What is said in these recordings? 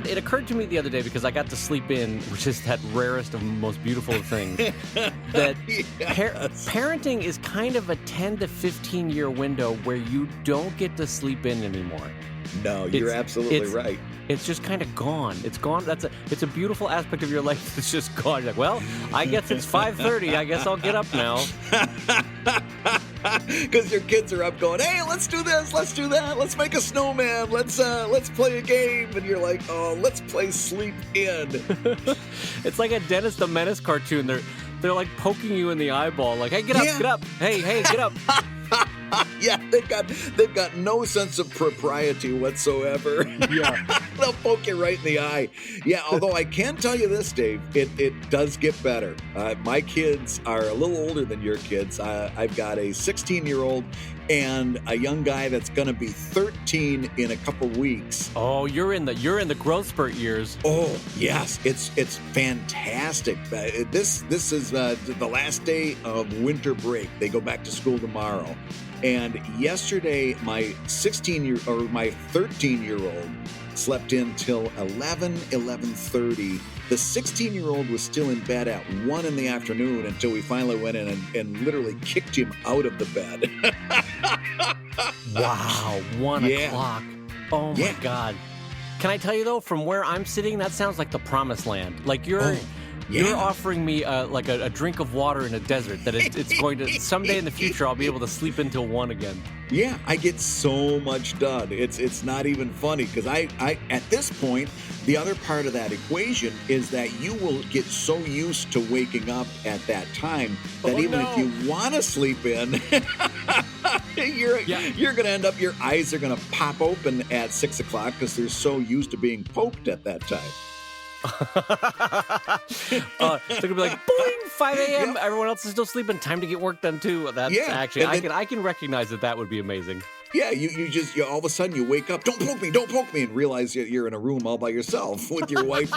Brad, it occurred to me the other day because I got to sleep in, which is that rarest of most beautiful of things, that parenting is kind of a 10 to 15 year window where you don't get to sleep in anymore. No, you're absolutely right. It's just kind of gone. It's gone. It's a beautiful aspect of your life that's just gone. You're like, well, I guess it's 5:30. I guess I'll get up now. Because your kids are up going, hey, let's do this, let's do that, let's make a snowman, let's play a game, and you're like, oh, let's play sleep in. It's like a Dennis the Menace cartoon. They're like poking you in the eyeball, like, hey, get up, hey, get up. Yeah, they've got no sense of propriety whatsoever. Yeah. They'll poke you right in the eye. Yeah, although I can tell you this, Dave, it does get better. My kids are a little older than your kids. I've got a 16-year-old and a young guy that's going to be 13 in a couple weeks. Oh, you're in the growth spurt years. Oh, yes, it's fantastic. This is the last day of winter break. They go back to school tomorrow. And yesterday, my 13-year-old slept in till 11:30. The 16-year-old was still in bed at 1 in the afternoon until we finally went in and literally kicked him out of the bed. Wow, 1 o'clock. Oh my God. Can I tell you though, from where I'm sitting, that sounds like the promised land. Like you're offering me like a drink of water in a desert that it's going to someday in the future I'll be able to sleep until 1 again. Yeah, I get so much done. It's not even funny because I at this point, the other part of that equation is that you will get so used to waking up at that time that if you want to sleep in, you're going to end up, your eyes are going to pop open at 6 o'clock because they're so used to being poked at that time. They're gonna be like, boing, 5 a.m. Yep. Everyone else is still sleeping. Time to get work done too. That's actually, I can recognize that would be amazing. Yeah, you all of a sudden you wake up, don't poke me, and realize you're in a room all by yourself with your wife,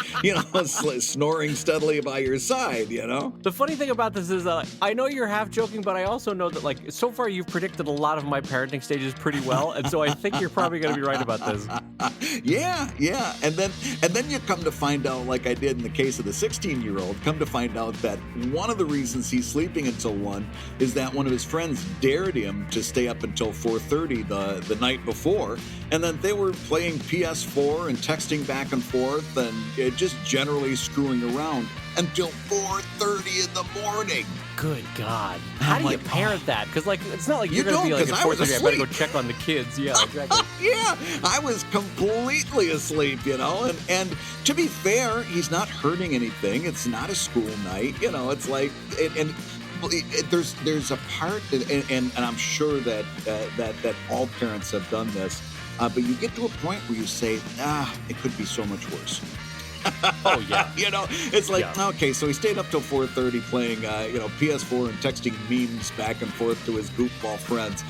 snoring steadily by your side, The funny thing about this is I know you're half joking, but I also know that, like, so far you've predicted a lot of my parenting stages pretty well, and so I think you're probably going to be right about this. Yeah. And then you come to find out, like I did in the case of the 16-year-old, come to find out that one of the reasons he's sleeping until 1 is that one of his friends dared him to stay up until 4:30 the night before, and then they were playing PS4 and texting back and forth and just generally screwing around until 4:30 in the morning. Good God. How do you parent that? Because, like, it's not like you're going to be like, at 4:30, I better go check on the kids. Yeah, exactly. Yeah, I was completely asleep, and to be fair, he's not hurting anything. It's not a school night, it's like, there's a part, and I'm sure that all parents have done this, but you get to a point where you say, it could be so much worse. Oh yeah. It's like, okay, so he stayed up till 4:30 playing, PS4 and texting memes back and forth to his goofball friends.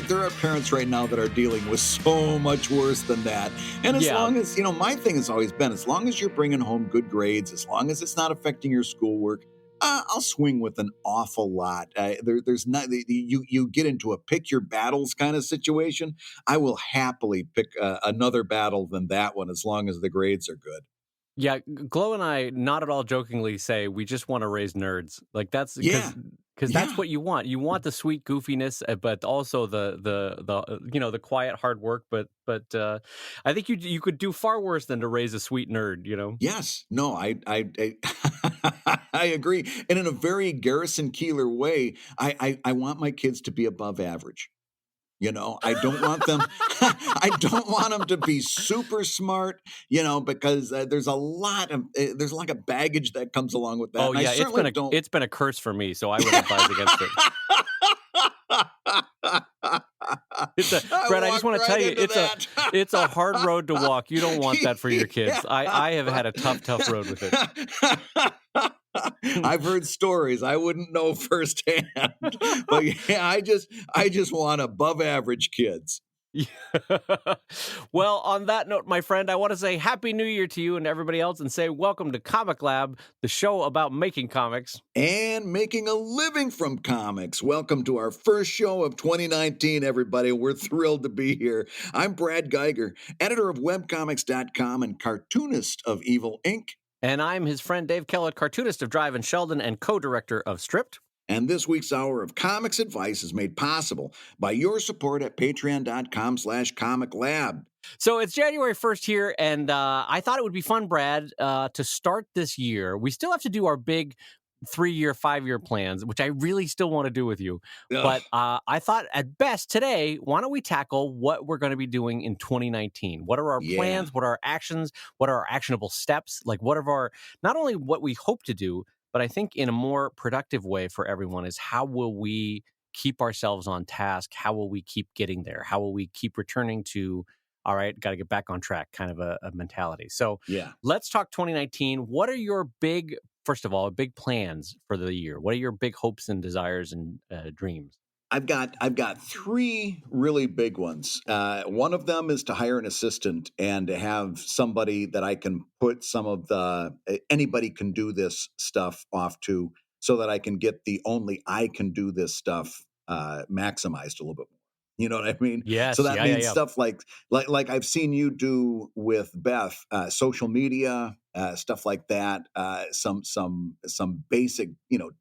There are parents right now that are dealing with so much worse than that. And as long as, my thing has always been, as long as you're bringing home good grades, as long as it's not affecting your schoolwork, I'll swing with an awful lot. There's not, you get into a pick your battles kind of situation. I will happily pick another battle than that one as long as the grades are good. Yeah, Glow and I, not at all jokingly, say we just want to raise nerds. Like that's because that's what you want. You want the sweet goofiness, but also the quiet hard work. But I think you could do far worse than to raise a sweet nerd. Yes, no, I I agree, and in a very Garrison Keillor way, I want my kids to be above average. I don't want them. I don't want them to be super smart. Because there's a lot of baggage that comes along with that. Oh yeah, it's been a curse for me, so I would advise against it. Brad, I just want to tell you, it's a hard road to walk. You don't want that for your kids. I have had a tough road with it. I've heard stories. I wouldn't know firsthand, but yeah, I just want above average kids. Well, on that note, my friend, I want to say Happy New Year to you and everybody else and say welcome to Comic Lab, the show about making comics. And making a living from comics. Welcome to our first show of 2019, everybody. We're thrilled to be here. I'm Brad Geiger, editor of Webcomics.com and cartoonist of Evil Inc. And I'm his friend Dave Kellett, cartoonist of Drive and Sheldon and co-director of Stripped. And this week's hour of comics advice is made possible by your support at patreon.com/comiclab. So it's January 1st here, and I thought it would be fun, Brad, to start this year. We still have to do our big 3-year, 5-year plans, which I really still want to do with you. Ugh. But I thought at best today, why don't we tackle what we're going to be doing in 2019? What are our plans? What are our actions? What are our actionable steps? Like what are our, not only what we hope to do, but I think in a more productive way for everyone is how will we keep ourselves on task? How will we keep getting there? How will we keep returning to, all right, got to get back on track kind of a mentality. So let's talk 2019. What are your big, first of all, big plans for the year? What are your big hopes and desires and dreams? I've got three really big ones. One of them is to hire an assistant and to have somebody that I can put some of the anybody can do this stuff off to, so that I can get the only I can do this stuff maximized a little bit more. You know what I mean? Yes. So that means stuff like I've seen you do with Beth, social media, stuff like that. Some basic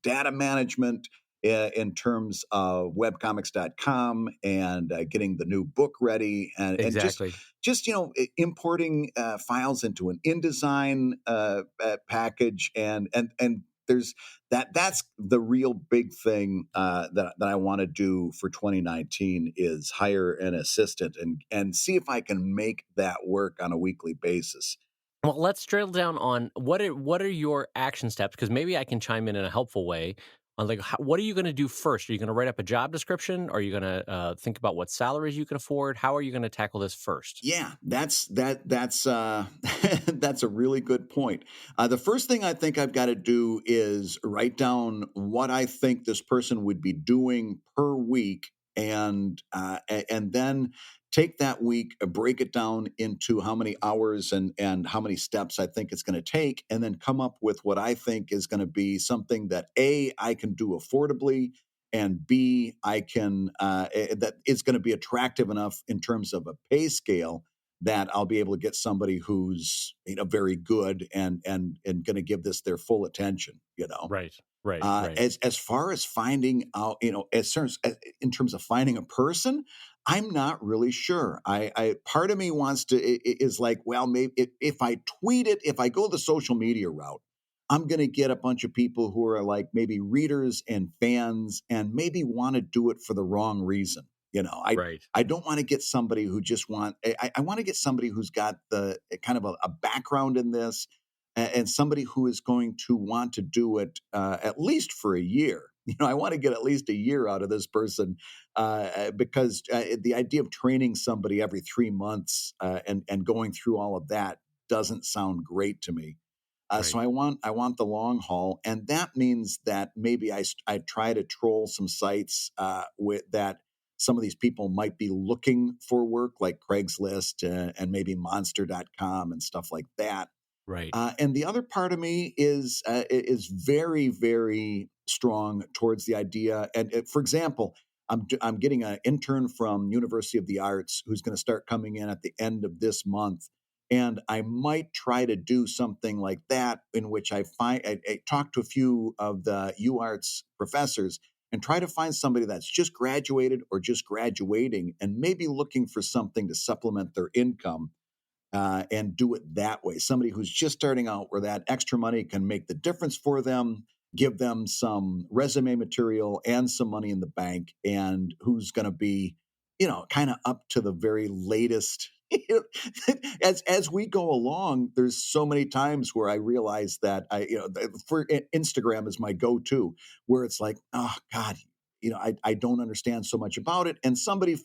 data management in terms of webcomics.com and getting the new book ready and just importing files into an InDesign package and there's that's the real big thing that I want to do for 2019 is hire an assistant and see if I can make that work on a weekly basis. Well, let's drill down on what are your action steps, because maybe I can chime in a helpful way on like what are you going to do first? Are you going to write up a job description? Are you going to think about what salaries you can afford? How are you going to tackle this first? Yeah, that's that's a really good point. The first thing I think I've got to do is write down what I think this person would be doing per week, and then take that week, break it down into how many hours and how many steps I think it's going to take, and then come up with what I think is going to be something that A, I can do affordably, and B, I can that is going to be attractive enough in terms of a pay scale that I'll be able to get somebody who's very good and going to give this their full attention. Right. As far as finding out, in terms of finding a person, I'm not really sure. I part of me wants to is like, well, maybe if I tweet it, if I go the social media route, I'm going to get a bunch of people who are like maybe readers and fans and maybe want to do it for the wrong reason. I don't want to get somebody who just I want to get somebody who's got the kind of a background in this and somebody who is going to want to do it at least for a year. I want to get at least a year out of this person because the idea of training somebody every 3 months and going through all of that doesn't sound great to me. So I want the long haul, and that means that maybe I try to troll some sites with that. Some of these people might be looking for work, like Craigslist and maybe Monster.com and stuff like that. Right. And the other part of me is very, very strong towards the idea. And for example, I'm getting an intern from University of the Arts who's going to start coming in at the end of this month. And I might try to do something like that in which I talk to a few of the UArts professors and try to find somebody that's just graduated or just graduating and maybe looking for something to supplement their income. And do it that way. Somebody who's just starting out where that extra money can make the difference for them, give them some resume material and some money in the bank, and who's going to be, kind of up to the very latest. As we go along, there's so many times where I realize that for Instagram is my go-to, where it's like, oh God, I don't understand so much about it. And somebody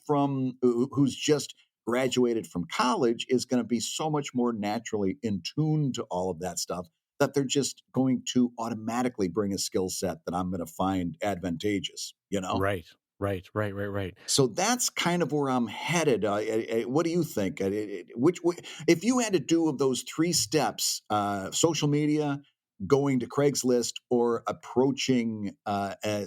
who's just graduated from college is going to be so much more naturally in tune to all of that stuff that they're just going to automatically bring a skill set that I'm going to find advantageous, Right. Right, right, right, right. So that's kind of where I'm headed. What do you think? If you had to do of those three steps, social media, going to Craigslist, or approaching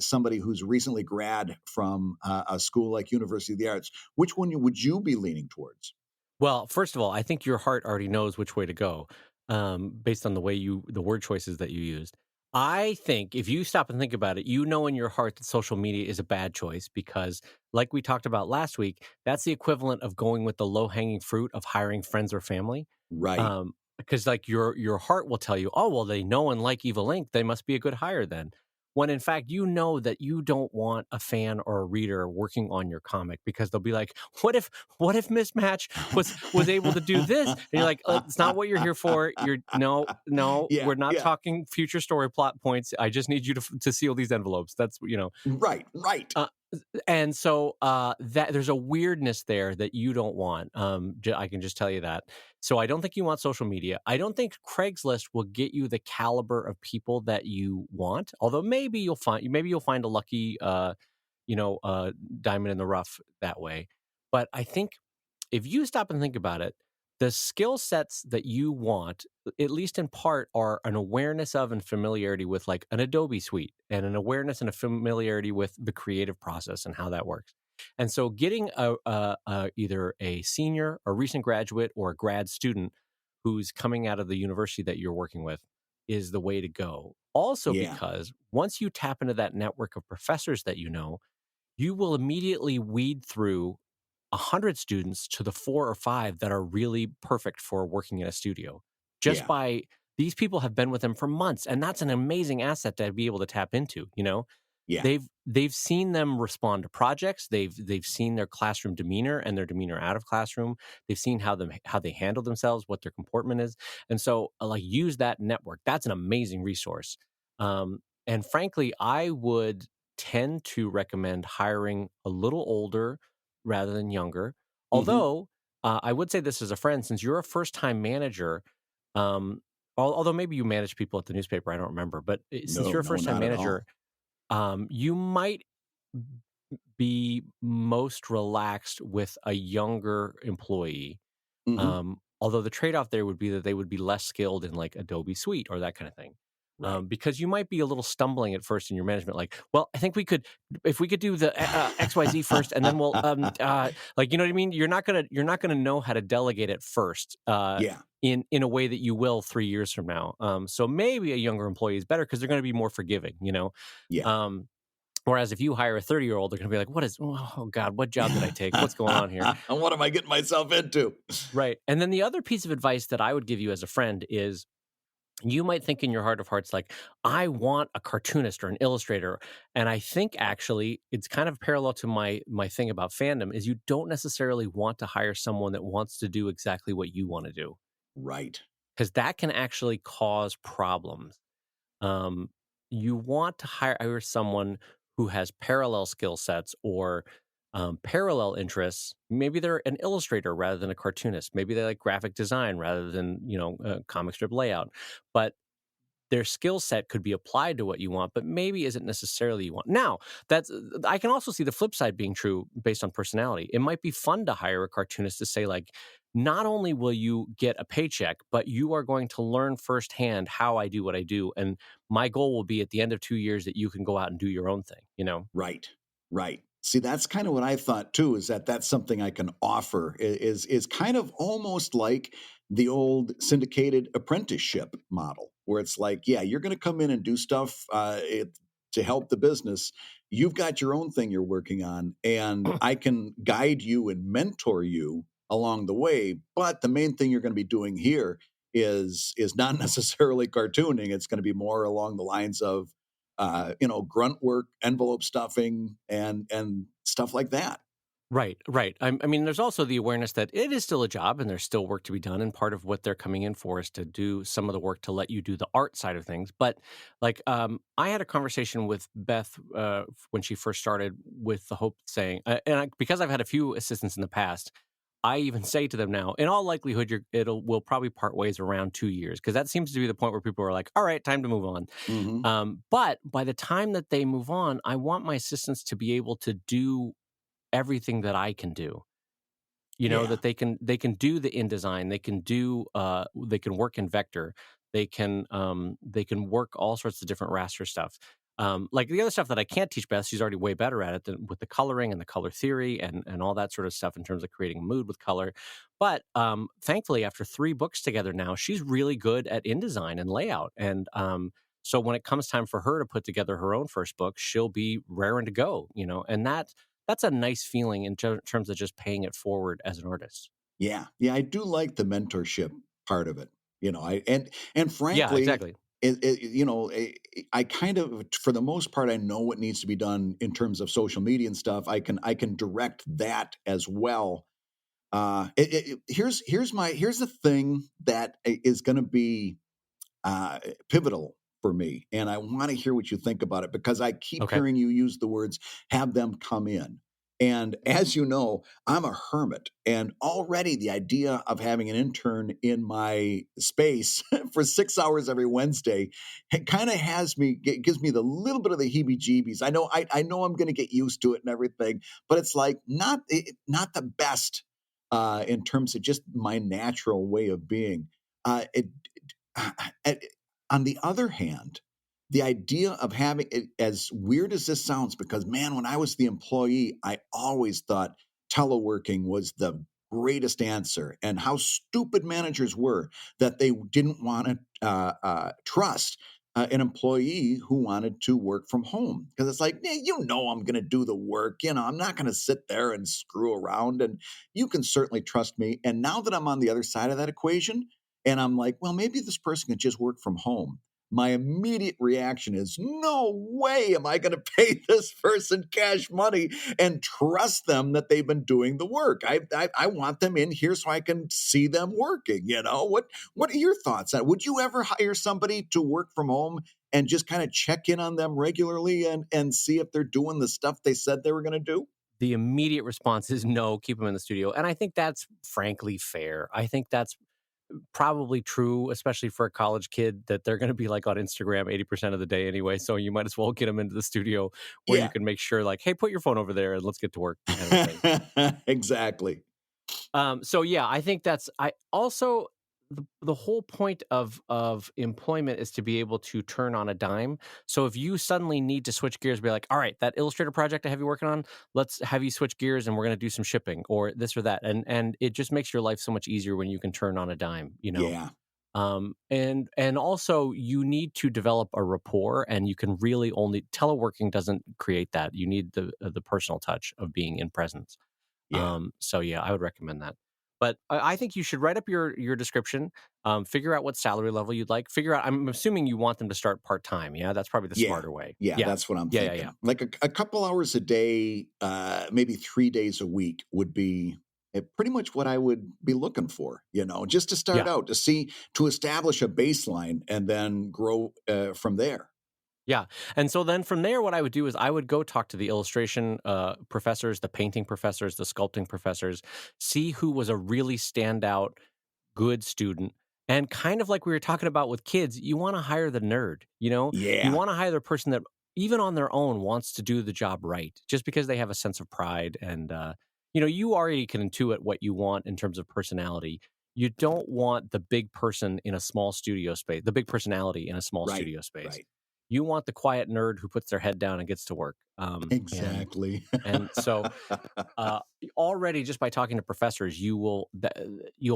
somebody who's recently grad from a school like University of the Arts, which one would you be leaning towards? Well, first of all, I think your heart already knows which way to go, based on the word choices that you used. I think if you stop and think about it, you know in your heart that social media is a bad choice because, like we talked about last week, that's the equivalent of going with the low hanging fruit of hiring friends or family. Right. Because like your heart will tell you, oh well, they know and like Evil Inc. They must be a good hire then. When in fact you know that you don't want a fan or a reader working on your comic because they'll be like, what if Mismatch was able to do this? And you're like, it's not what you're here for. You're no, Yeah, we're not yeah. talking future story plot points. I just need you to seal these envelopes. That's Right, right. uh, and so that there's a weirdness there that you don't want. I can just tell you that. So I don't think you want social media. I don't think Craigslist will get you the caliber of people that you want. Although maybe you'll find a lucky diamond in the rough that way. But I think if you stop and think about it, the skill sets that you want, at least in part, are an awareness of and familiarity with like an Adobe suite and an awareness and a familiarity with the creative process and how that works. And so getting either a senior, a recent graduate, or a grad student who's coming out of the university that you're working with is the way to go. Also, Yeah, because once you tap into that network of professors that you will immediately weed through 100 students to the 4 or 5 that are really perfect for working in a studio. Just yeah, by these people have been with them for months, and that's an amazing asset to be able to tap into, you know? yeah, They've seen them respond to projects. They've seen their classroom demeanor and their demeanor out of classroom. They've seen how they handle themselves, what their comportment is, and so like use that network. That's an amazing resource. And frankly, I would tend to recommend hiring a little older rather than younger. hmm, Although I would say this as a friend, since you're a first time manager, although maybe you manage people at the newspaper, I don't remember. But since no, you're a no, first time not at manager, all. you might be most relaxed with a younger employee. Hmm. Although the trade-off there would be that they would be less skilled in like Adobe Suite or that kind of thing. Right. Because you might be a little stumbling at first in your management, like, well, I think if we could do the XYZ first, and then we'll, like, you know what I mean? You're not gonna know how to delegate it first, Yeah, in a way that you will 3 years from now. So maybe a younger employee is better because they're going to be more forgiving, you know. yeah. Um, Whereas if you hire a 30-year-old, they're going to be like, oh God, what job did I take? What's going on here? What am I getting myself into? Right. And then the other piece of advice that I would give you as a friend is you might think in your heart of hearts, like, I want a cartoonist or an illustrator. And I think actually it's kind of parallel to my thing about fandom is you don't necessarily want to hire someone that wants to do exactly what you want to do. Right. Because that can actually cause problems. Um, you want to hire someone who has parallel skill sets or parallel interests. Maybe they're an illustrator rather than a cartoonist. Maybe they like graphic design rather than comic strip layout. But their skill set could be applied to what you want, but maybe isn't necessarily you want. Now, that's I can also see the flip side being true based on personality. It might be fun to hire a cartoonist to say like, not only will you get a paycheck, but you are going to learn firsthand how I do what I do, and my goal will be at the end of 2 years that you can go out and do your own thing. You know? Right. Right. See, that's kind of what I thought too, is that that's something I can offer is kind of almost like the old syndicated apprenticeship model, where it's like, yeah, you're going to come in and do stuff to help the business. You've got your own thing you're working on, and I can guide you and mentor you along the way. But the main thing you're going to be doing here is not necessarily cartooning. It's going to be more along the lines of grunt work, envelope stuffing, and stuff like that. Right, right. I mean, there's also the awareness that it is still a job and there's still work to be done. And part of what they're coming in for is to do some of the work to let you do the art side of things. But like, I had a conversation with Beth when she first started with the hope saying, because I've had a few assistants in the past, I even say to them now, in all likelihood, we'll probably part ways around 2 years, because that seems to be the point where people are like, all right, time to move on. Hmm. But by the time that they move on, I want my assistants to be able to do everything that I can do. Yeah. That they can do the InDesign, they can work in Vector, they can work all sorts of different raster stuff. Like the other stuff that I can't teach Beth, she's already way better at it with the coloring and the color theory and all that sort of stuff in terms of creating a mood with color. But thankfully, after 3 books together now, she's really good at InDesign and layout. And so when it comes time for her to put together her own first book, she'll be raring to go. And that's a nice feeling in terms of just paying it forward as an artist. Yeah. Yeah. I do like the mentorship part of it. And Yeah, frankly, exactly. I kind of, for the most part, I know what needs to be done in terms of social media and stuff. I can direct that as well. Here's the thing that is going to be pivotal for me. And I want to hear what you think about it, because I keep Okay. hearing you use the words have them come in. And as you know, I'm a hermit. And already the idea of having an intern in my space for 6 hours every Wednesday kind of gives me the little bit of the heebie jeebies. I know I'm going to get used to it and everything, but it's like not the best in terms of just my natural way of being. It on the other hand, the idea of having it, as weird as this sounds, because man, when I was the employee, I always thought teleworking was the greatest answer, and how stupid managers were that they didn't want to trust an employee who wanted to work from home, because it's like, I'm going to do the work. I'm not going to sit there and screw around, and you can certainly trust me. And now that I'm on the other side of that equation, and I'm like, well, maybe this person can just work from home. My immediate reaction is, no way am I going to pay this person cash money and trust them that they've been doing the work. I want them in here so I can see them working. What are your thoughts on it? Would you ever hire somebody to work from home and just kind of check in on them regularly and see if they're doing the stuff they said they were going to do? The immediate response is no, keep them in the studio. And I think that's frankly fair. I think that's probably true, especially for a college kid, that they're going to be like on Instagram 80% of the day anyway. So you might as well get them into the studio where you Yeah. can make sure, like, hey, put your phone over there and let's get to work, kind of a thing. Exactly. So yeah, I think I also, the whole point of employment is to be able to turn on a dime. So if you suddenly need to switch gears, be like, all right, that Illustrator project I have you working on, let's have you switch gears and we're going to do some shipping or this or that, and it just makes your life so much easier when you can turn on a dime. Yeah. And also you need to develop a rapport, and you can really only teleworking doesn't create that. You need the personal touch of being in presence. Yeah. So yeah, I would recommend that. But I think you should write up your description, figure out what salary level you'd like, figure out, I'm assuming you want them to start part-time. Yeah, that's probably the Yeah. smarter way. Yeah, Yeah. that's what I'm Yeah, yeah, yeah. thinking. Like a couple hours a day, maybe 3 days a week would be pretty much what I would be looking for, just to start Yeah. out, to establish a baseline and then grow from there. Yeah. And so then from there, what I would do is I would go talk to the illustration professors, the painting professors, the sculpting professors, see who was a really standout good student. And kind of like we were talking about with kids, you want to hire the nerd, you Yeah. want to hire the person that even on their own wants to do the job right, just because they have a sense of pride. And, you already can intuit what you want in terms of personality. You don't want the big person in a small studio space, the big personality in a small Right. studio space. Right. You want the quiet nerd who puts their head down and gets to work. Exactly. And so uh, already just by talking to professors, you'll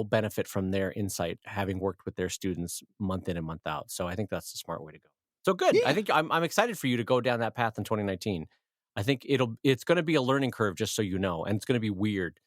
benefit from their insight, having worked with their students month in and month out. So I think that's the smart way to go. So good. I Yeah. think I'm excited for you to go down that path in 2019. I think it's going to be a learning curve, just so you know, and it's going to be weird.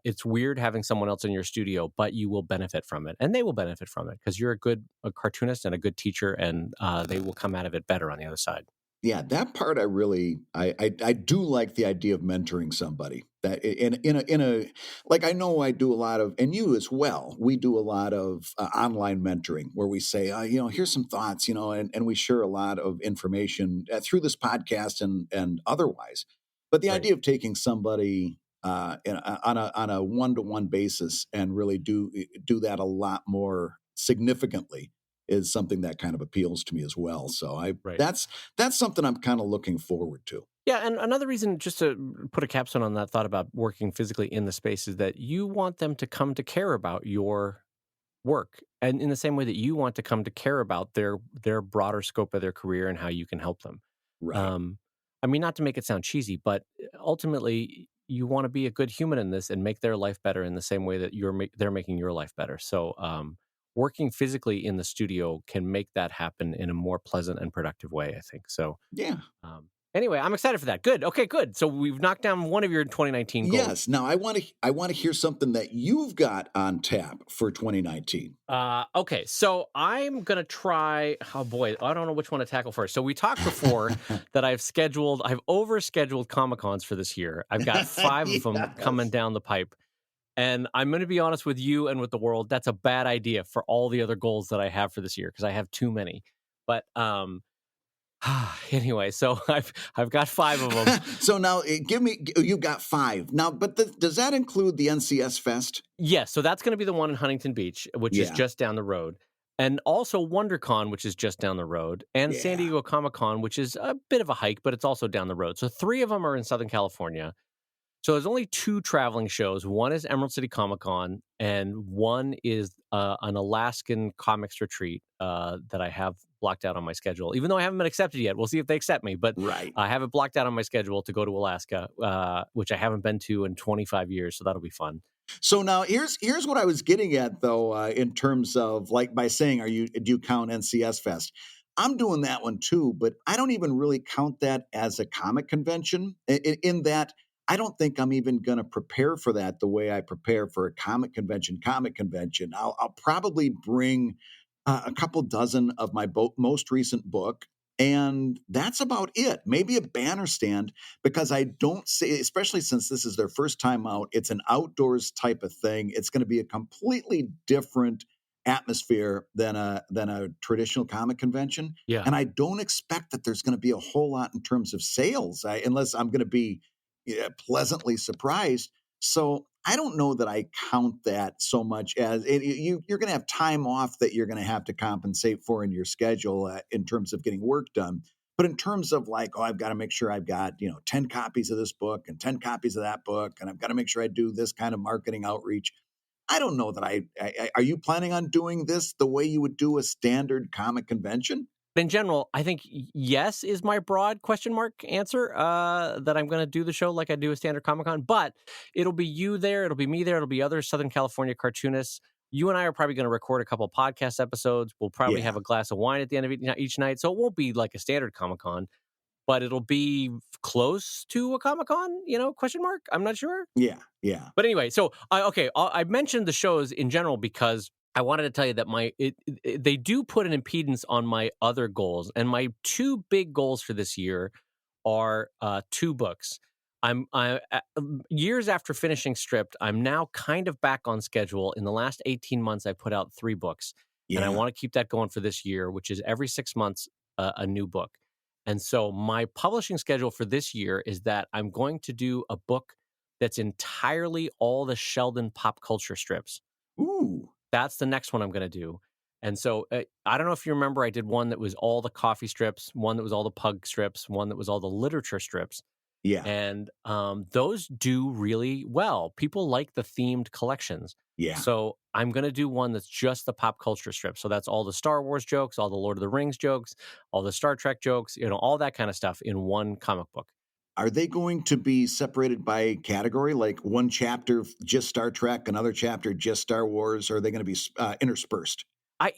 It's weird having someone else in your studio, but you will benefit from it, and they will benefit from it because you're a cartoonist and a good teacher, and they will come out of it better on the other side. Yeah, that part I do like the idea of mentoring somebody that in a like I know I do a lot of, and you as well. We do a lot of online mentoring where we say, here's some thoughts, and we share a lot of information through this podcast and otherwise. But the Right. idea of taking somebody on a one-to-one basis and really do that a lot more significantly is something that kind of appeals to me as well. So Right. that's something I'm kind of looking forward to. Yeah, and another reason, just to put a capstone on that thought about working physically in the space, is that you want them to come to care about your work, and in the same way that you want to come to care about their broader scope of their career and how you can help them. Right. Um, I mean, not to make it sound cheesy, but ultimately, you want to be a good human in this and make their life better in the same way that they're making your life better. So, working physically in the studio can make that happen in a more pleasant and productive way, I think. So, Yeah. anyway, I'm excited for that. Good. Okay, good. So we've knocked down one of your 2019 goals. Yes. Now I want to hear something that you've got on tap for 2019. Okay, so I'm gonna try. Oh boy, I don't know which one to tackle first. So we talked before that I've overscheduled Comic Cons for this year. I've got 5 of them coming Yes. down the pipe, and I'm gonna be honest with you and with the world. That's a bad idea for all the other goals that I have for this year because I have too many. But anyway, so I've got 5 of them. So now you've got 5 now, but does that include the NCS Fest? Yes, so that's gonna be the one in Huntington Beach, which is Yeah. just down the road, and also WonderCon, which is just down the road, and San Yeah. Diego Comic-Con, which is a bit of a hike, but it's also down the road. So 3 of them are in Southern California. So there's only 2 traveling shows. One is Emerald City Comic-Con, and one is, an Alaskan comics retreat, that I have blocked out on my schedule, even though I haven't been accepted yet. We'll see if they accept me, but Right. I have it blocked out on my schedule to go to Alaska, which I haven't been to in 25 years, so that'll be fun. So now here's what I was getting at though, in terms of like by saying, do you count NCS Fest? I'm doing that one too, but I don't even really count that as a comic convention. In that, I don't think I'm even going to prepare for that the way I prepare for a comic convention. I'll probably bring a couple dozen of my most recent book, and that's about it. Maybe a banner stand because I don't see, especially since this is their first time out, it's an outdoors type of thing. It's going to be a completely different atmosphere than a traditional comic convention. Yeah. And I don't expect that there's going to be a whole lot in terms of sales, unless I'm going to be pleasantly surprised. So I don't know that I count that so much as you're going to have time off that you're going to have to compensate for in your schedule in terms of getting work done. But in terms of like, oh, I've got to make sure I've got, 10 copies of this book and 10 copies of that book, and I've got to make sure I do this kind of marketing outreach. I don't know that are you planning on doing this the way you would do a standard comic convention? In general, I think yes is my broad question mark answer, that I'm gonna do the show like I do a standard Comic-Con, but it'll be you there, it'll be me there, it'll be other Southern California cartoonists. You and I are probably gonna record a couple podcast episodes. We'll probably have Yeah. a glass of wine at the end of each night, so it won't be like a standard Comic-Con, but it'll be close to a Comic-Con, question mark? I'm not sure. Yeah. Yeah. But anyway, so I mentioned the shows in general because I wanted to tell you that they do put an impedance on my other goals, and my 2 big goals for this year are 2 books. Years after finishing Stripped, I'm now kind of back on schedule. In the last 18 months, I put out 3 books, and I Yeah. want to keep that going for this year, which is every 6 months a new book. And so my publishing schedule for this year is that I'm going to do a book that's entirely all the Sheldon pop culture strips. Ooh. That's the next one I'm gonna do. And so, I don't know if you remember, I did one that was all the coffee strips, one that was all the pug strips, one that was all the literature strips, Yeah. and, those do really well. People like the themed collections. Yeah. So, I'm gonna do one that's just the pop culture strips. So that's all the Star Wars jokes, all the Lord of the Rings jokes, all the Star Trek jokes, all that kinda stuff in one comic book. Are they going to be separated by category, like one chapter just Star Trek, another chapter just Star Wars, or are they going to be interspersed?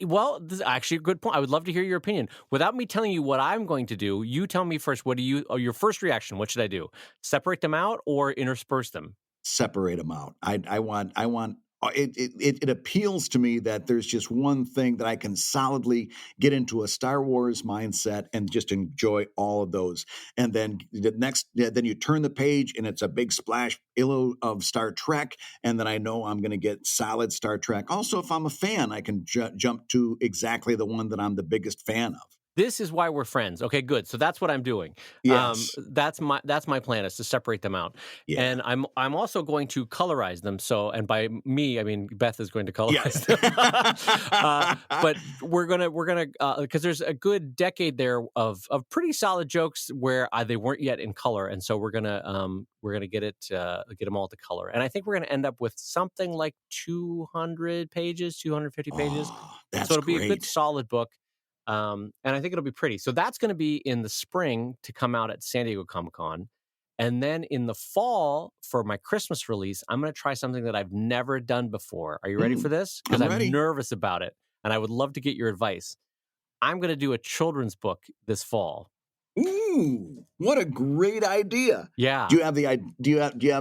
Well, this is actually a good point. I would love to hear your opinion. Without me telling you what I'm going to do, you tell me first. Your first reaction? What should I do? Separate them out or intersperse them? Separate them out. I want. It appeals to me that there's just one thing that I can solidly get into a Star Wars mindset and just enjoy all of those. And then then you turn the page and it's a big splash illo of Star Trek, and then I know I'm going to get solid Star Trek. Also, if I'm a fan, I can jump to exactly the one that I'm the biggest fan of. This is why we're friends. Okay, good. So that's what I'm doing. Yes. That's my plan, is to separate them out, Yeah. and I'm also going to colorize them. So, and by me, I mean Beth is going to colorize Yes. them. But we're gonna because there's a good decade there of pretty solid jokes where they weren't yet in color, and so we're gonna get them all to color, and I think we're gonna end up with something like 200 pages, 250 pages. Oh, So that's it'll be a good great. solid book. And I think it'll be pretty. So that's going to be in the spring to come out at San Diego Comic-Con. And then in the fall for my Christmas release, I'm going to try something that I've never done before. Are you ready for this? Because I'm I'm ready. nervous about it, and I would love to get your advice. I'm going to do a children's book this fall. Ooh, what a great idea. Yeah. Do you have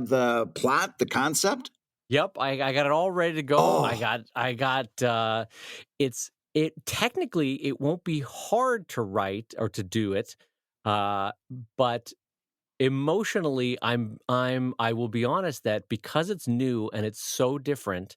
the plot, the concept? Yep. I got it all ready to go. Oh, It technically it won't be hard to write or to do it. But emotionally, I will be honest that because it's new and it's so different,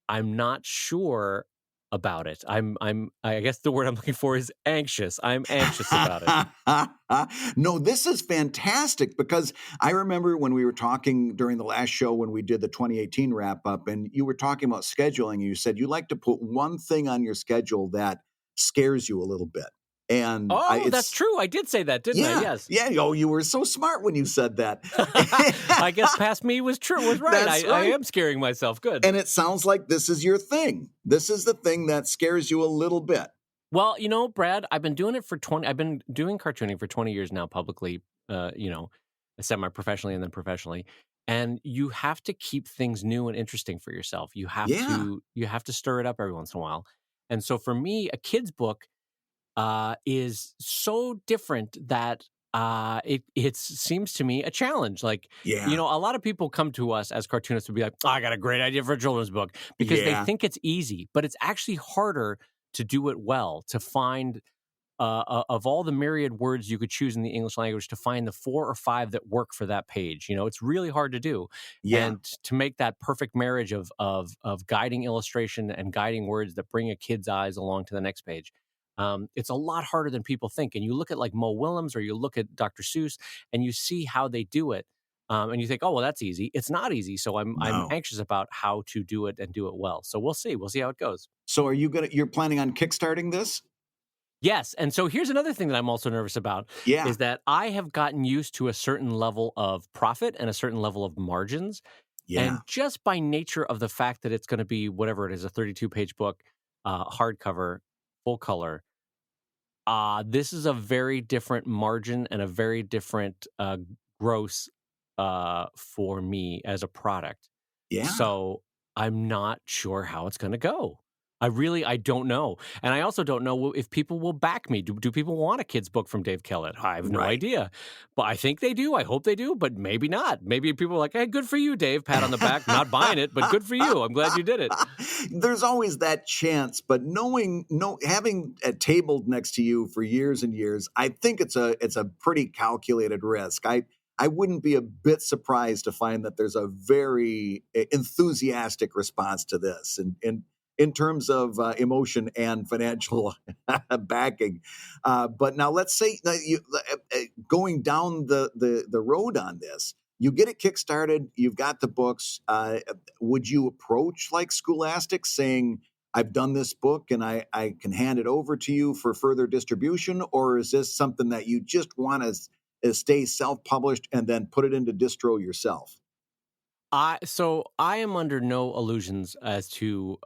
I'm not sure about it. I guess the word I'm looking for is anxious. I'm anxious about it. no, this is fantastic because I remember when we were talking during the last show when we did the 2018 wrap up, and you were talking about scheduling. And you said you like to put one thing on your schedule that scares you a little bit. And Oh, that's it's true. I did say that, didn't I? yeah, Yes. yeah. Oh, you were so smart when you said that. I guess past me was right. That's I right. am scaring myself. Good. And it sounds like this is your thing. This is the thing that scares you a little bit. Well, Brad, I've been doing cartooning for 20 years now publicly, semi-professionally and then professionally. And you have to keep things new and interesting for yourself. You have Yeah. to stir it up every once in a while. And so for me, a kid's book is so different that it seems to me a challenge. Like, Yeah. a lot of people come to us as cartoonists to be like, I got a great idea for a children's book, because they Yeah. think it's easy, but it's actually harder to do it well, to find of all the myriad words you could choose in the English language, to find the 4 or 5 that work for that page. It's really hard to do. Yeah. And to make that perfect marriage of guiding illustration and guiding words that bring a kid's eyes along to the next page. It's a lot harder than people think. And you look at like Mo Willems or you look at Dr. Seuss and you see how they do it. And you think, oh, well, that's easy. It's not easy. So I'm No. anxious about how to do it and do it well. So we'll see. We'll see how it goes. So you're planning on kickstarting this? Yes. And so here's another thing that I'm also nervous about Yeah. is that I have gotten used to a certain level of profit and a certain level of margins. Yeah. And just by nature of the fact that it's going to be whatever it is, a 32-page book, hardcover, full color, this is a very different margin and a very different gross for me as a product. Yeah. So I'm not sure how it's going to go. I don't know. And I also don't know if people will back me. Do people want a kid's book from Dave Kellett? I have no Right. idea. But I think they do. I hope they do, but maybe not. Maybe people are like, hey, good for you, Dave. Pat on the back. Not buying it, but good for you. I'm glad you did it. There's always that chance, but having it tabled next to you for years and years, I think it's a pretty calculated risk. I wouldn't be a bit surprised to find that there's a very enthusiastic response to this, and in terms of emotion and financial backing. But now let's say going down the road on this, you get it kickstarted, you've got the books. Would you approach like Scholastic saying, I've done this book and I can hand it over to you for further distribution? Or is this something that you just want to stay self-published and then put it into distro yourself? So I am under no illusions as to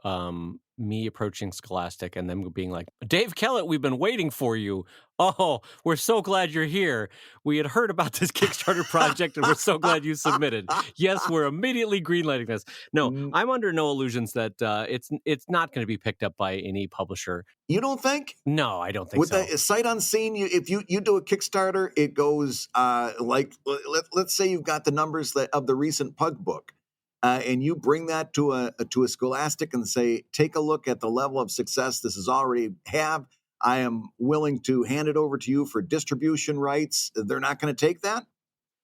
me approaching Scholastic and them being like, Dave Kellett, we've been waiting for you. Oh, we're so glad you're here. We had heard about this Kickstarter project and we're so glad you submitted. Yes, we're immediately greenlighting this. No, I'm under no illusions that it's not going to be picked up by any publisher. You don't think? No, I don't think With so. the sight unseen, if you do a Kickstarter, it goes like let's say you've got the numbers of the recent Pug book, and you bring that to a Scholastic and say, take a look at the level of success this is already have. I am willing to hand it over to you for distribution rights. They're not going to take that?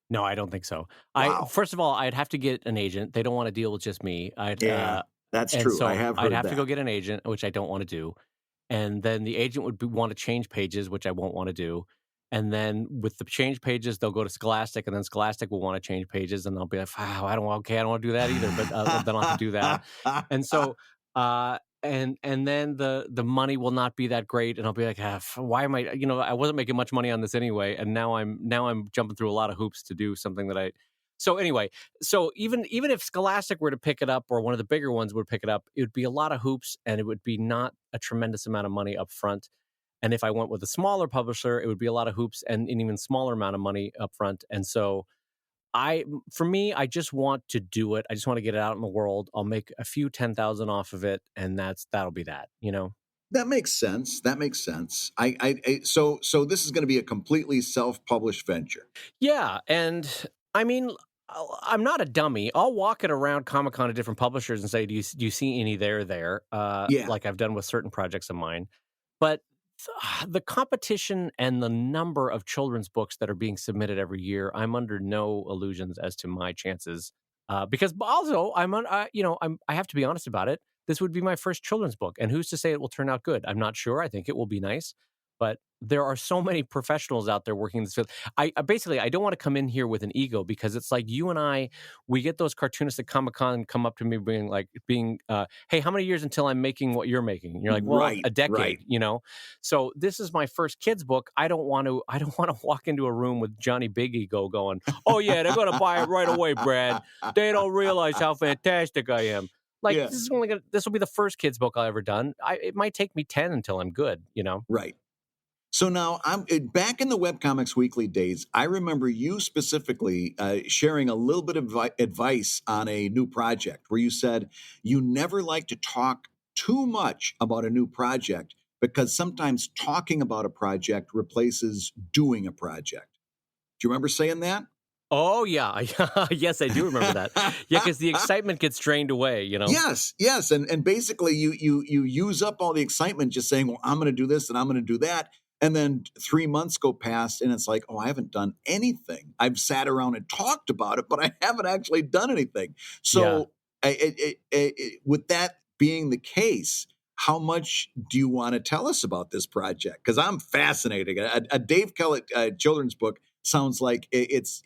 No, I don't think so. Wow. First of all, I'd have to get an agent. They don't want to deal with just me. Yeah, that's and true. so I have heard I'd have that. to go get an agent, which I don't want to do. and then the agent would want to change pages, which I won't want to do. And then with the change pages, they'll go to Scholastic, and then Scholastic will want to change pages, and I'll be like, "Wow, I don't want to do that either." But then I'll have to do that, and so and then the money will not be that great, and I'll be like, "Why am I? I wasn't making much money on this anyway, and now I'm jumping through a lot of hoops to do something that I." So anyway, so even if Scholastic were to pick it up, or one of the bigger ones would pick it up, it would be a lot of hoops, and it would be not a tremendous amount of money up front. And if I went with a smaller publisher, it would be a lot of hoops and an even smaller amount of money up front. And so for me, I just want to do it. I just want to get it out in the world. I'll make a few 10,000 off of it, and that'll be that. That makes sense. That makes sense. So this is going to be a completely self-published venture. Yeah, and I mean, I'm not a dummy. I'll walk it around Comic-Con to different publishers and say, "Do you see any there?" Yeah. Like I've done with certain projects of mine. But the competition and the number of children's books that are being submitted every year, I'm under no illusions as to my chances. Because also, I have to be honest about it. This would be my first children's book, and who's to say it will turn out good? I'm not sure. I think it will be nice, but there are so many professionals out there working in this field. I don't want to come in here with an ego, because it's like you and I, we get those cartoonists at Comic-Con come up to me hey, how many years until I'm making what you're making? And you're like, well, Right, a decade, right. So this is my first kids book. I don't want to walk into a room with Johnny Big Ego going, oh yeah, they're going to buy it right away, Brad. They don't realize how fantastic I am. Like, Yeah. this will be the first kids book I've ever done. It might take me 10 until I'm good. Right. So now I'm back in the Webcomics Weekly days. I remember you specifically sharing a little bit of advice on a new project where you said you never like to talk too much about a new project because sometimes talking about a project replaces doing a project. Do you remember saying that? Oh, yeah. Yes, I do remember that. Yeah, because the excitement gets drained away. Yes. And basically you use up all the excitement just saying, well, I'm going to do this and I'm going to do that. And then 3 months go past and it's like, oh, I haven't done anything. I've sat around and talked about it, but I haven't actually done anything. Yeah. So with that being the case, how much do you want to tell us about this project? Because I'm fascinated. A Dave Kellett children's book sounds like it's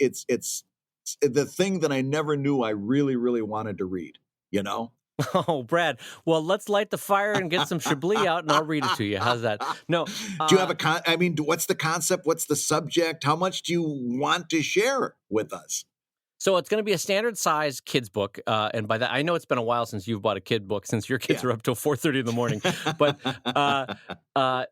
the thing that I never knew I really, really wanted to read, you know? Oh, Brad. Well, let's light the fire and get some Chablis out, and I'll read it to you. How's that? No. Do you have what's the concept? What's the subject? How much do you want to share with us? So it's going to be a standard size kids book, and by that I know it's been a while since you've bought a kid book, since your kids are up till 4:30 in the morning. But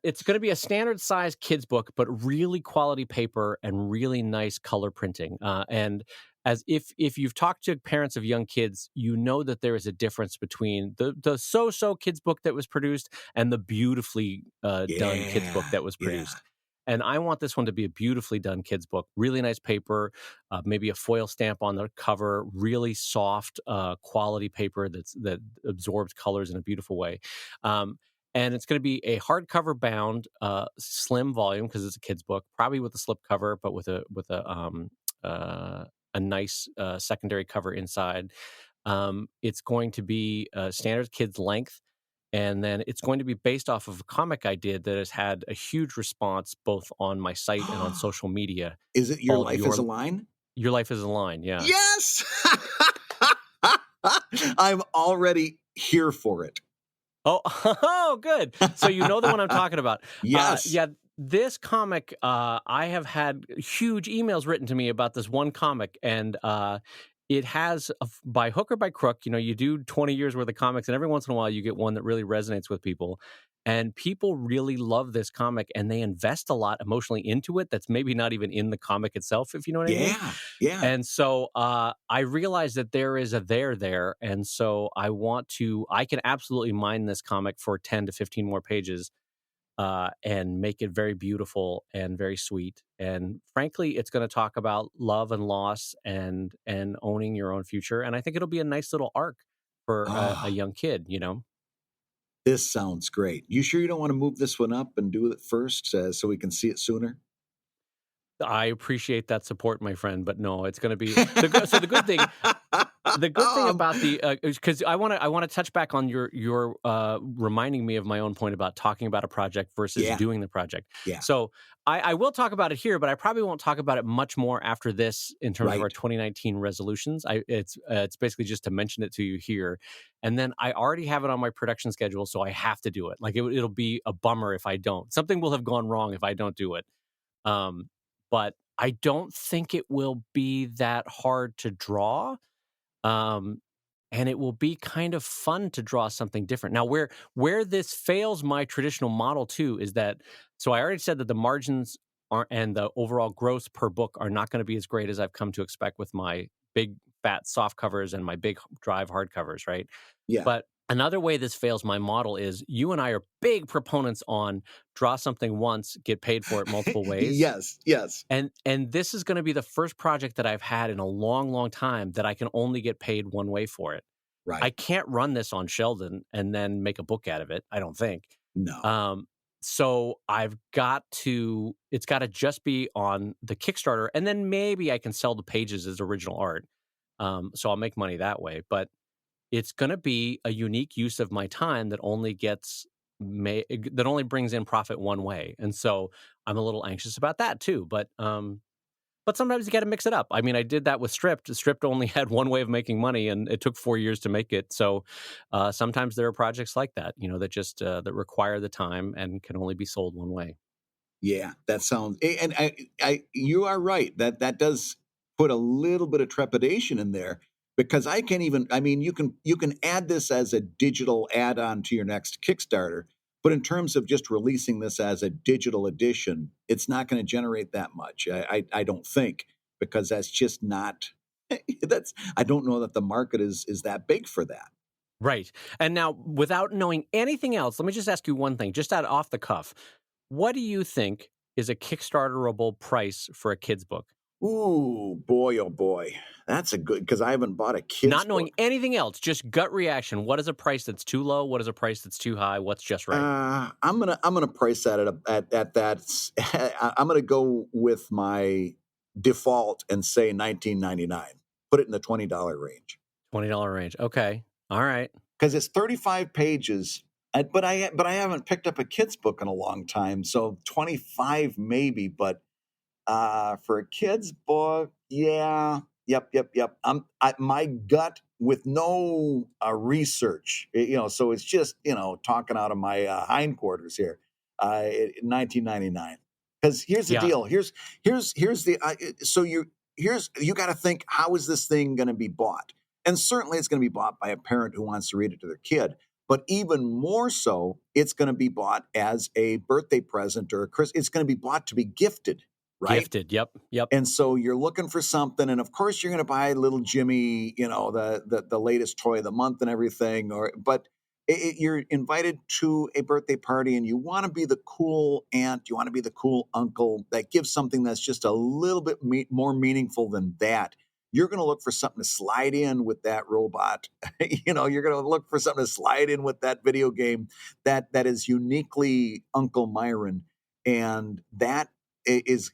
it's going to be a standard size kids book, but really quality paper and really nice color printing. And as if you've talked to parents of young kids, you know that there is a difference between the so kids book that was produced and the beautifully done kids book that was produced. And I want this one to be a beautifully done kids book, really nice paper, maybe a foil stamp on the cover, really soft quality paper that absorbs colors in a beautiful way. And it's going to be a hardcover bound, slim volume because it's a kids book, probably with a slip cover, but with a nice secondary cover inside. It's going to be a standard kids length. And then it's going to be based off of a comic I did that has had a huge response both on my site and on social media. Is it Your Life is a Line? Your Life is a Line, yeah. Yes! I'm already here for it. Oh, good. So you know the one I'm talking about. Yes. Yeah, this comic, I have had huge emails written to me about this one comic, and it has, by hook or by crook, you do 20 years worth of comics, and every once in a while you get one that really resonates with people. And people really love this comic, and they invest a lot emotionally into it that's maybe not even in the comic itself, if you know what I mean. Yeah. And so I realized that there is a there, and so I can absolutely mine this comic for 10 to 15 more pages. And make it very beautiful and very sweet. And frankly, it's going to talk about love and loss and owning your own future. And I think it'll be a nice little arc for a young kid, This sounds great. You sure you don't want to move this one up and do it first so we can see it sooner? I appreciate that support, my friend, but no, it's going to be so the good thing. The good thing about the because I want to touch back on your reminding me of my own point about talking about a project versus Yeah, doing the project. yeah, So I will talk about it here, but I probably won't talk about it much more after this in terms of our right. 2019 resolutions. It's basically just to mention it to you here, and then I already have it on my production schedule, so I have to do it. Like it'll be a bummer if I don't. Something will have gone wrong if I don't do it. But I don't think it will be that hard to draw. Um, and it will be kind of fun to draw something different. Now, where this fails my traditional model too is that so I already said that the margins are and the overall gross per book are not going to be as great as I've come to expect with my big fat soft covers and my big drive hardcovers, right? Yeah. But another way this fails my model is you and I are big proponents on draw something once, get paid for it multiple ways. Yes, yes, And this is gonna be the first project that I've had in a long, long time that I can only get paid one way for it. I right. can't run this on Sheldon and then make a book out of it, I don't think. No. Um, so it's gotta just be on the Kickstarter, and then maybe I can sell the pages as original art. So I'll make money that way, but it's gonna be a unique use of my time that only that only brings in profit one way, and so I'm a little anxious about that too, but sometimes you gotta mix it up. I mean, I did that with Stripped. Stripped only had one way of making money, and it took 4 years to make it, so, sometimes there are projects like that, that just, that require the time and can only be sold one way. Yeah, that sounds and you are right. That does put a little bit of trepidation in there because I can't even I mean you can add this as a digital add-on to your next Kickstarter, but in terms of just releasing this as a digital edition, it's not going to generate that much. I don't think because that's just not that's I don't know that the market is that big for that. Right, and now, without knowing anything else, let me just ask you one thing, just out off the cuff. What do you think is a Kickstarterable price for a kid's book? Ooh, boy, oh boy. That's a good because I haven't bought a kid's Not knowing book. anything else, just gut reaction. What is a price that's too low? What is a price that's too high? What's just right? I'm gonna price that at that. I'm gonna go with my default and say 19.99. Put it in the $20 range $20 range. Okay. All right. because it's 35 pages. But I haven't picked up a kid's book in a long time, so 25 maybe. But for a kid's book, yeah, yep. My gut with no research, so it's just talking out of my hindquarters here. 1999. Because here's the Yeah. deal. Here's the so you got to think how is this thing going to be bought? And certainly it's going to be bought by a parent who wants to read it to their kid. But even more so, it's going to be bought as a birthday present or a Christmas. It's going to be bought to be gifted, right? Gifted. Yep. Yep. And so you're looking for something, and of course you're going to buy little Jimmy, the latest toy of the month and everything. But you're invited to a birthday party, and you want to be the cool aunt, you want to be the cool uncle that gives something that's just a little bit more meaningful than that. You're going to look for something to slide in with that robot. You're going to look for something to slide in with that video game that is uniquely Uncle Myron, and that is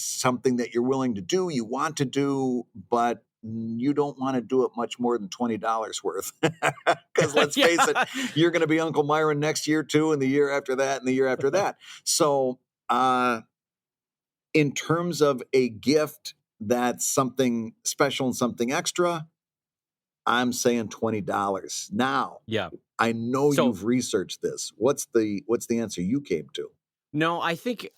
something that you're willing to do, you want to do, but you don't want to do it much more than $20 worth. Because let's face it, Yeah. you're going to be Uncle Myron next year too, and the year after that, and the year after that. So, in terms of a gift that's something special and something extra, I'm saying $20. Now, Yeah. I know So you've researched this. What's the answer you came to? no, I think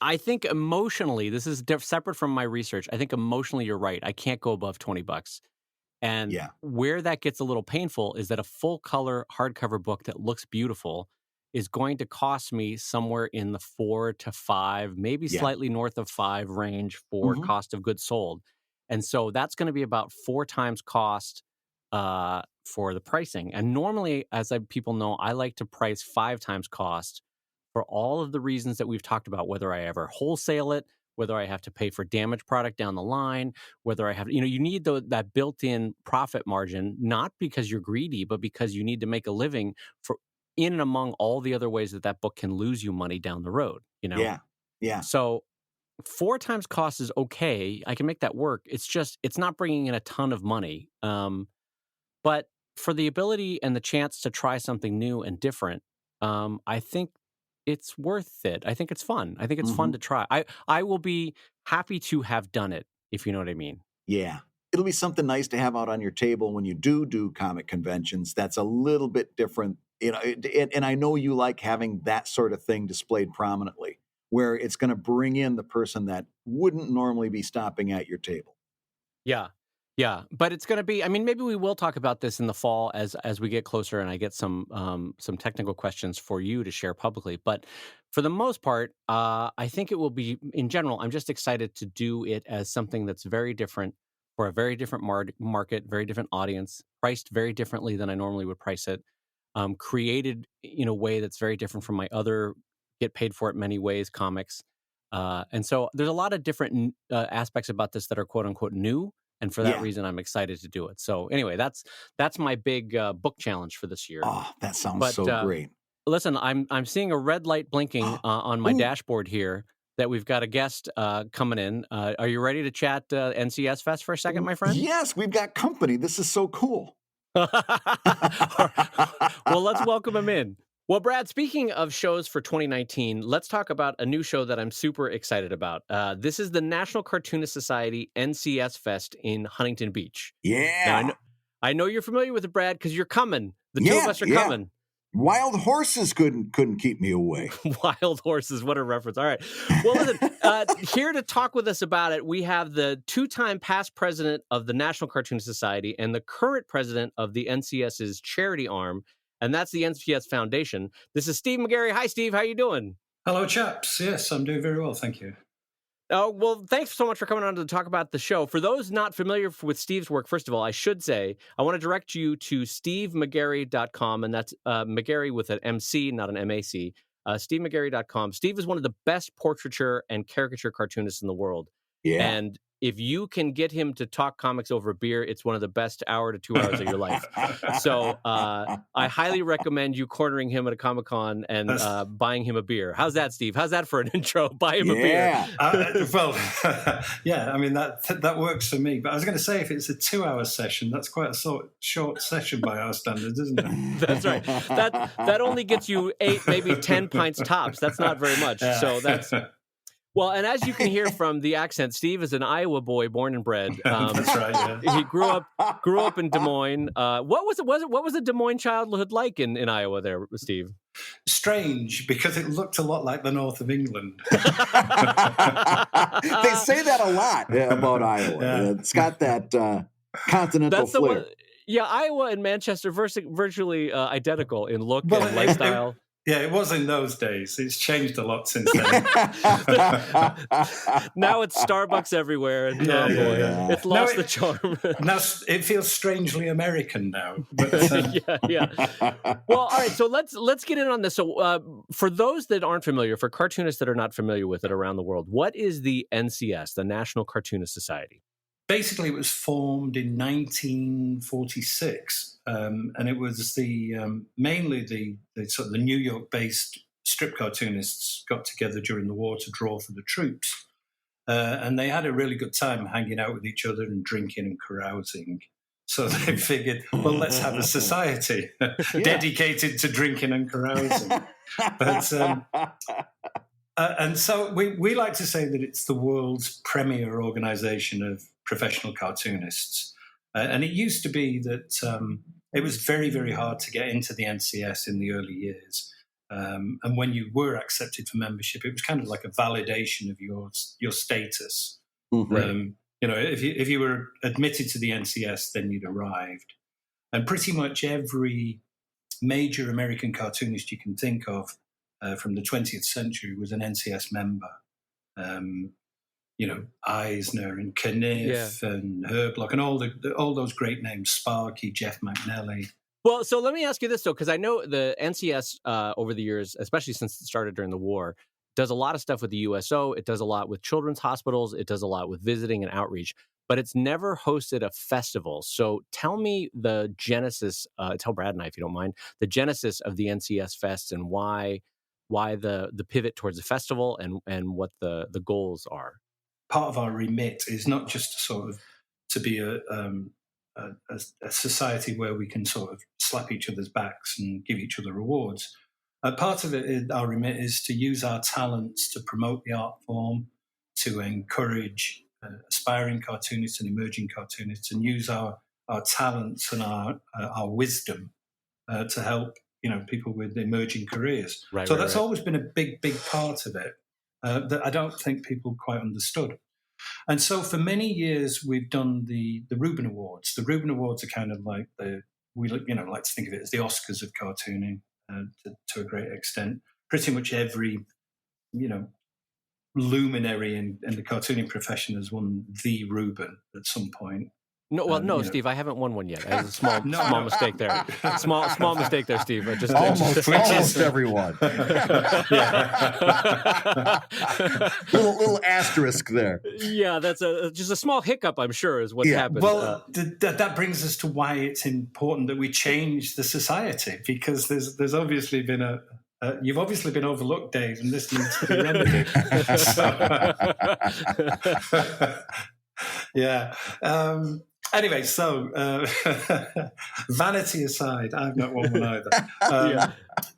emotionally, this is separate from my research. I think emotionally, you're right. I can't go above $20. And Yeah, where that gets a little painful is that a full color hardcover book that looks beautiful is going to cost me somewhere in the 4 to 5, maybe yeah. slightly north of 5 range for Hmm. cost of goods sold. And so that's going to be about 4 times cost for the pricing. And normally, people know, I like to price 5 times cost for all of the reasons that we've talked about, whether I ever wholesale it, whether I have to pay for damaged product down the line, whether I have, you need that built in profit margin, not because you're greedy, but because you need to make a living for in and among all the other ways that book can lose you money down the road. Yeah, yeah. So 4 times cost is okay. I can make that work. It's just, it's not bringing in a ton of money. But for the ability and the chance to try something new and different, I think it's worth it. I think it's fun. I think it's fun Mhm. to try. I will be happy to have done it, if you know what I mean. Yeah. It'll be something nice to have out on your table when you do comic conventions. That's a little bit different, and I know you like having that sort of thing displayed prominently, where it's going to bring in the person that wouldn't normally be stopping at your table. Yeah. Yeah, but it's going to be, I mean, maybe we will talk about this in the fall as we get closer and I get some technical questions for you to share publicly. But for the most part, I think it will be, in general, I'm just excited to do it as something that's very different for a very different market, very different audience, priced very differently than I normally would price it, created in a way that's very different from my other get paid for it many ways comics. And so there's a lot of different aspects about this that are quote unquote new. And for that Yeah. reason, I'm excited to do it. So anyway, that's my big book challenge for this year. Oh, that sounds But so great. listen, I'm seeing a red light blinking on my Ooh. dashboard here that we've got a guest coming in. Are you ready to chat NCS Fest for a second, my friend? Yes, we've got company. This is so cool. Well, let's welcome him in. Well, Brad, speaking of shows for 2019, let's talk about a new show that I'm super excited about. This is the National Cartoonist Society NCS Fest in Huntington Beach. Yeah. Now, I know you're familiar with it, Brad, because you're coming. The two of us are coming. Wild horses couldn't keep me away. Wild horses, what a reference. All right. Well, listen, here to talk with us about it, we have the two-time past president of the National Cartoonist Society and the current president of the NCS's charity arm, and that's the NCS Foundation. This is Steve McGarry. Hi, Steve. How you doing? Hello, chaps. Yes, I'm doing very well, thank you. Well, thanks so much for coming on to talk about the show. For those not familiar with Steve's work, first of all, I should say, I want to direct you to stevemcgarry.com, and that's McGarry with an MC, not an MAC, stevemcgarry.com. Steve is one of the best portraiture and caricature cartoonists in the world. Yeah. And if you can get him to talk comics over beer, it's one of the best hour to 2 hours of your life. So I highly recommend you cornering him at a Comic-Con and buying him a beer. How's that, Steve? How's that for an intro? Buy him a beer. Well, yeah, I mean, that works for me. But I was going to say, if it's a 2-hour session, that's quite a short session by our standards, isn't it? That's right. That only gets you 8, maybe 10 pints tops. That's not very much. Yeah. So that's... Well, and as you can hear from the accent, Steve is an Iowa boy, born and bred. That's right. Yeah. He grew up in Des Moines. What was the Des Moines childhood like in Iowa there, Steve? Strange, because it looked a lot like the north of England. They say that a lot about Iowa. Yeah. It's got that continental flair. Yeah, Iowa and Manchester virtually identical in look and lifestyle. Yeah, it was in those days. It's changed a lot since then. Now it's Starbucks everywhere. And, it's lost the charm. Now it feels strangely American now. But, yeah. Well, all right. So let's get in on this. So for those that aren't familiar, for cartoonists that are not familiar with it around the world, what is the NCS, the National Cartoonist Society? Basically, it was formed in 1946, and it was mainly the sort of the New York-based strip cartoonists got together during the war to draw for the troops, and they had a really good time hanging out with each other and drinking and carousing. So they figured, well, let's have a society dedicated to drinking and carousing. But and so we like to say that it's the world's premier organization of professional cartoonists. And it used to be that it was very, very hard to get into the NCS in the early years. And when you were accepted for membership, it was kind of like a validation of your status. Mm-hmm. If you were admitted to the NCS, then you'd arrived. And pretty much every major American cartoonist you can think of from the 20th century was an NCS member. Eisner and Kniff and Herblock and all those great names, Sparky, Jeff McNally. Well, so let me ask you this, though, because I know the NCS over the years, especially since it started during the war, does a lot of stuff with the USO. It does a lot with children's hospitals. It does a lot with visiting and outreach, but it's never hosted a festival. So tell me the genesis, tell Brad and I, if you don't mind, the genesis of the NCS Fest and why the pivot towards the festival and what the goals are. Part of our remit is not just to be a society where we can sort of slap each other's backs and give each other rewards. Part of it, our remit, is to use our talents to promote the art form, to encourage aspiring cartoonists and emerging cartoonists, and use our talents and our wisdom to help people with emerging careers. So that's always been a big part of it that I don't think people quite understood. And so for many years we've done the Reuben Awards. The Reuben Awards are kind of like we like to think of it as the Oscars of cartooning to a great extent. Pretty much every luminary in the cartooning profession has won the Reuben at some point. No, Steve, I haven't won one yet. I have a small mistake there. Small mistake there, Steve. Almost everyone. little asterisk there. Yeah, that's just a small hiccup, I'm sure, is what's happened. Well, that brings us to why it's important that we change the society, because there's obviously been you've obviously been overlooked, Dave, and this needs to be remedied. Yeah. Anyway, so vanity aside, I've not won one either.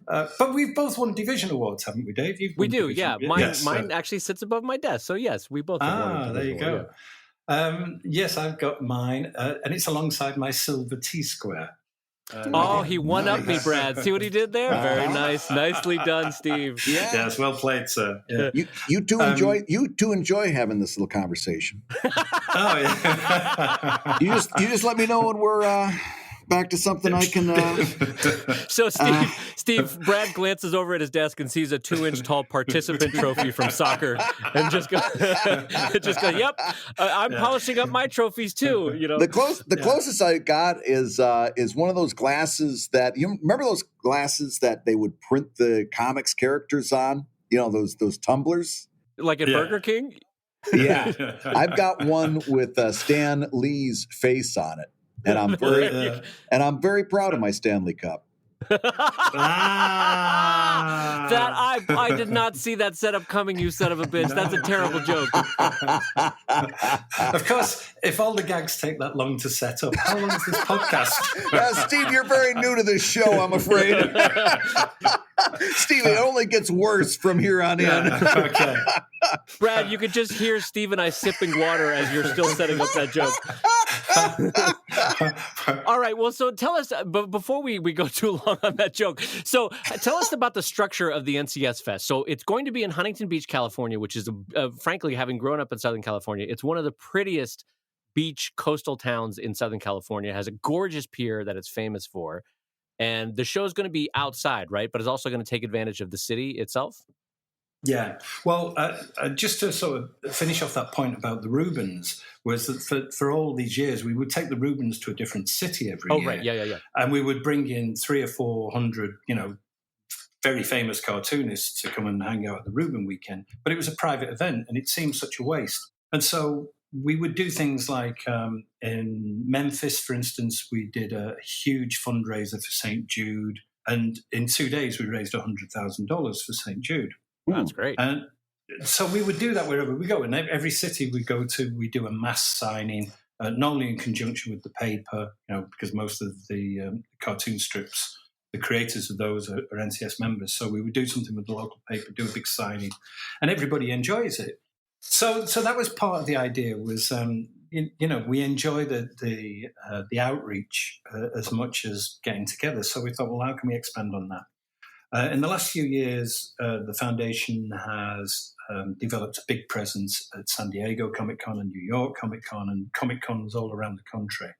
But we've both won division awards, haven't we, Dave? We do, yeah. Mine actually sits above my desk. So, yes, we both have won a there you division go. award, Yes, I've got mine, and it's alongside my silver T-square. He one-upped me, Brad. See what he did there? Very nice. Nicely done, Steve. Yeah. Yes, well played, sir. Yeah. You two enjoy having this little conversation. Oh, yeah. You just let me know when we're back to something I can. So, Steve, Brad glances over at his desk and sees a 2-inch tall participant trophy from soccer, and just go, "Yep, I'm polishing up my trophies too." The closest I got is one of those glasses that you remember, those glasses that they would print the comics characters on. Those tumblers, like at Burger King. Yeah, I've got one with Stan Lee's face on it. And I'm very proud of my Stanley Cup. That I did not see that setup coming, you son of a bitch. That's a terrible joke. Of course, if all the gags take that long to set up, how long is this podcast? Steve, you're very new to this show, I'm afraid. Steve, it only gets worse from here on in. Okay. Brad, you could just hear Steve and I sipping water as you're still setting up that joke. All right, well, so tell us, but before we go too long on that joke, so tell us about the structure of the NCS Fest. So it's going to be in Huntington Beach, California, which is, frankly, having grown up in Southern California, it's one of the prettiest beach coastal towns in Southern California. It has a gorgeous pier that it's famous for. And the show is going to be outside, right? But it's also going to take advantage of the city itself? Yeah. Well, just to sort of finish off that point about the Reubens, was that for all these years, we would take the Reubens to a different city every year. Oh, right. Yeah. And we would bring in 300 or 400, very famous cartoonists to come and hang out at the Reuben weekend. But it was a private event, and it seemed such a waste. And so we would do things like in Memphis, for instance, we did a huge fundraiser for St. Jude. And in 2 days, we raised $100,000 for St. Jude. That's great. And so we would do that wherever we go. In every city we go to, we do a mass signing, not only in conjunction with the paper, because most of the cartoon strips, the creators of those are NCS members. So we would do something with the local paper, do a big signing, and everybody enjoys it. So that was part of the idea. Was we enjoy the outreach as much as getting together. So we thought, well, how can we expand on that? In the last few years, the foundation has developed a big presence at San Diego Comic-Con and New York Comic-Con and Comic-Cons all around the country.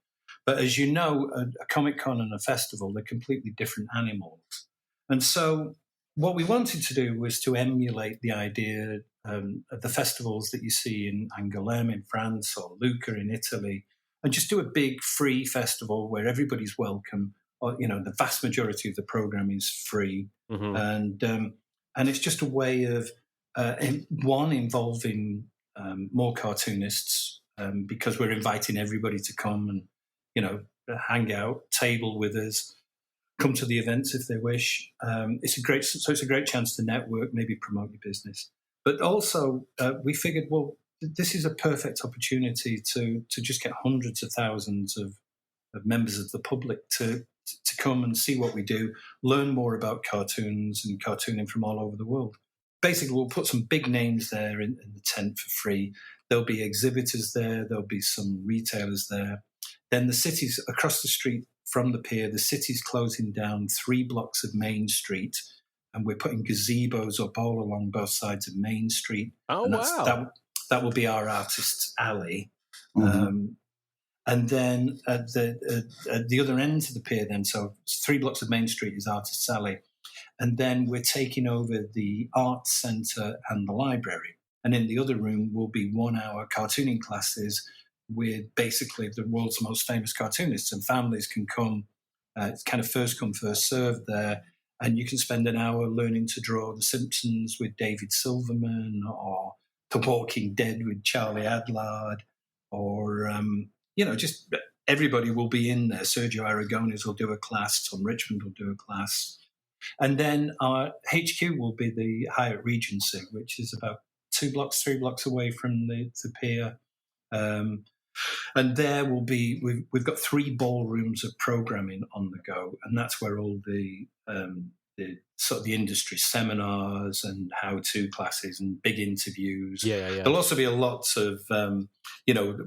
But as you know, a Comic-Con and a festival, they're completely different animals. And so what we wanted to do was to emulate the idea of the festivals that you see in Angoulême in France or Lucca in Italy, and just do a big free festival where everybody's welcome. The vast majority of the program is free. Mm-hmm. And it's just a way of, involving more cartoonists because we're inviting everybody to come and, hang out, table with us, come to the events if they wish. It's a great chance to network, maybe promote your business. But also we figured, well, this is a perfect opportunity to just get hundreds of thousands of members of the public to come and see what we do, learn more about cartoons and cartooning from all over the world. Basically, we'll put some big names there in the tent for free. There'll be exhibitors there. There'll be some retailers there. Then the city's across the street from the pier. The city's closing down 3 blocks of Main Street, and we're putting gazebos up all along both sides of Main Street. Oh, and wow. That will be our artists' alley. Mm-hmm. And then at the other end of the pier, then, so 3 blocks of Main Street is Artists' Alley. And then we're taking over the Arts Centre and the library. And in the other room will be 1-hour cartooning classes with basically the world's most famous cartoonists. And families can come, it's kind of first come, first served there. And you can spend an hour learning to draw The Simpsons with David Silverman, or The Walking Dead with Charlie Adlard, or, just everybody will be in there. Sergio Aragones will do a class. Tom Richmond will do a class. And then our HQ will be the Hyatt Regency, which is about 3 blocks away from the pier. And there will be, we've got 3 ballrooms of programming on the go. And that's where all the sort of the industry seminars and how-to classes and big interviews. Yeah. There'll also be a lot of,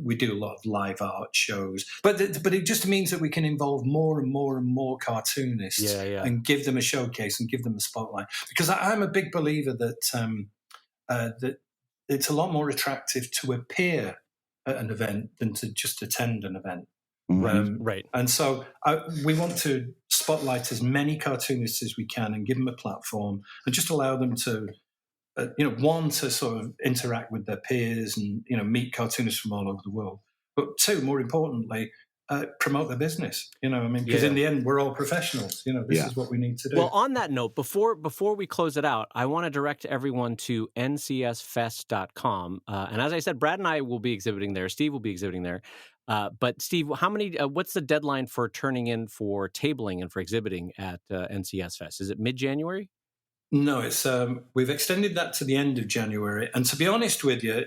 we do a lot of live art shows, but it just means that we can involve more and more and more cartoonists and give them a showcase and give them a spotlight. Because I'm a big believer that that it's a lot more attractive to appear at an event than to just attend an event. Mm-hmm. Right. And so we want to spotlight as many cartoonists as we can and give them a platform and just allow them to, one, to sort of interact with their peers and, meet cartoonists from all over the world. But 2, more importantly, promote their business, because in the end, we're all professionals. This is what we need to do. Well, on that note, before we close it out, I want to direct everyone to ncsfest.com. And as I said, Brad and I will be exhibiting there. Steve will be exhibiting there. But Steve, what's the deadline for turning in for tabling and for exhibiting at NCS Fest? Is it mid-January? No, it's we've extended that to the end of January. And to be honest with you,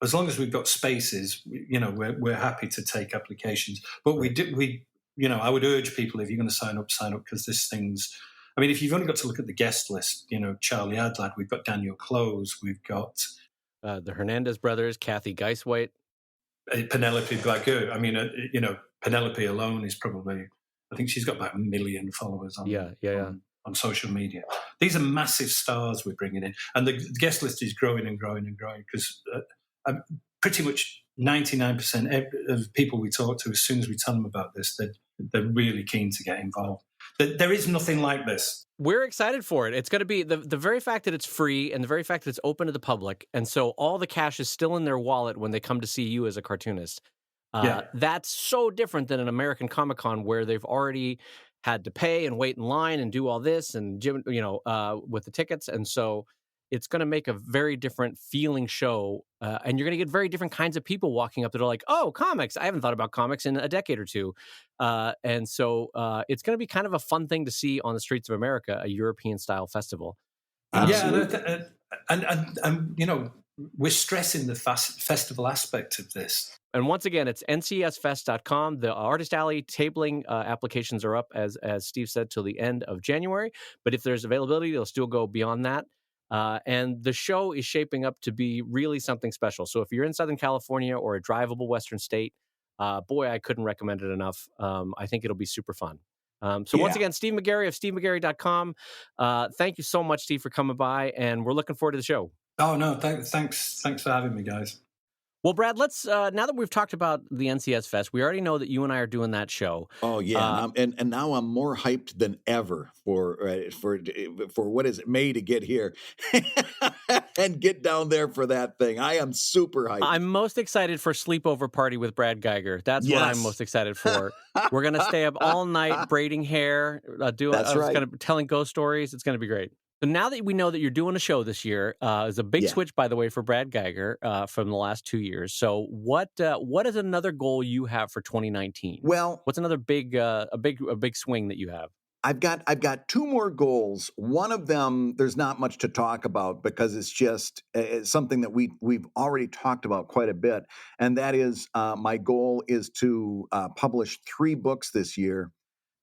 as long as we've got spaces, we're happy to take applications. But I would urge people, if you're going to sign up, because this thing's. I mean, if you've only got to look at the guest list, Charlie Adlard, we've got Daniel Close, we've got the Hernandez brothers, Kathy Geiswhite. Penelope Blagu. I mean, Penelope alone is probably, I think she's got about 1 million followers on social media. These are massive stars we're bringing in. And the guest list is growing and growing and growing because pretty much 99% of people we talk to, as soon as we tell them about this, they're really keen to get involved. There is nothing like this. We're excited for it. It's going to be the very fact that it's free and the very fact that it's open to the public. And so all the cash is still in their wallet when they come to see you as a cartoonist. That's so different than an American Comic-Con where they've already had to pay and wait in line and do all this and, with the tickets. And so it's going to make a very different feeling show. And you're going to get very different kinds of people walking up that are like, oh, comics. I haven't thought about comics in a decade or two. And so it's going to be kind of a fun thing to see on the streets of America, a European-style festival. Yeah, and we're stressing the festival aspect of this. And once again, it's ncsfest.com. The Artist Alley tabling applications are up, as Steve said, till the end of January. But if there's availability, they'll still go beyond that. And the show is shaping up to be really something special. So if you're in Southern California or a drivable Western state, boy, I couldn't recommend it enough. I think it'll be super fun. Once again, Steve McGarry of SteveMcGarry.com. Thank you so much, Steve, for coming by, and we're looking forward to the show. Oh, no, thanks for having me, guys. Well, Brad, let's now that we've talked about the NCS Fest, we already know that you and I are doing that show. Oh yeah, and now I'm more hyped than ever for what is it, May, to get here and get down there for that thing. I am super hyped. I'm most excited for Sleepover Party with Brad Geiger. That's what I'm most excited for. We're gonna stay up all night braiding hair, telling ghost stories. It's gonna be great. So now that we know that you're doing a show this year, is a big switch, by the way, for Brad Geiger from the last 2 years. So what is another goal you have for 2019? Well, what's another big swing that you have? I've got two more goals. One of them, there's not much to talk about because it's just it's something that we've already talked about quite a bit, and that is my goal is to publish 3 books this year.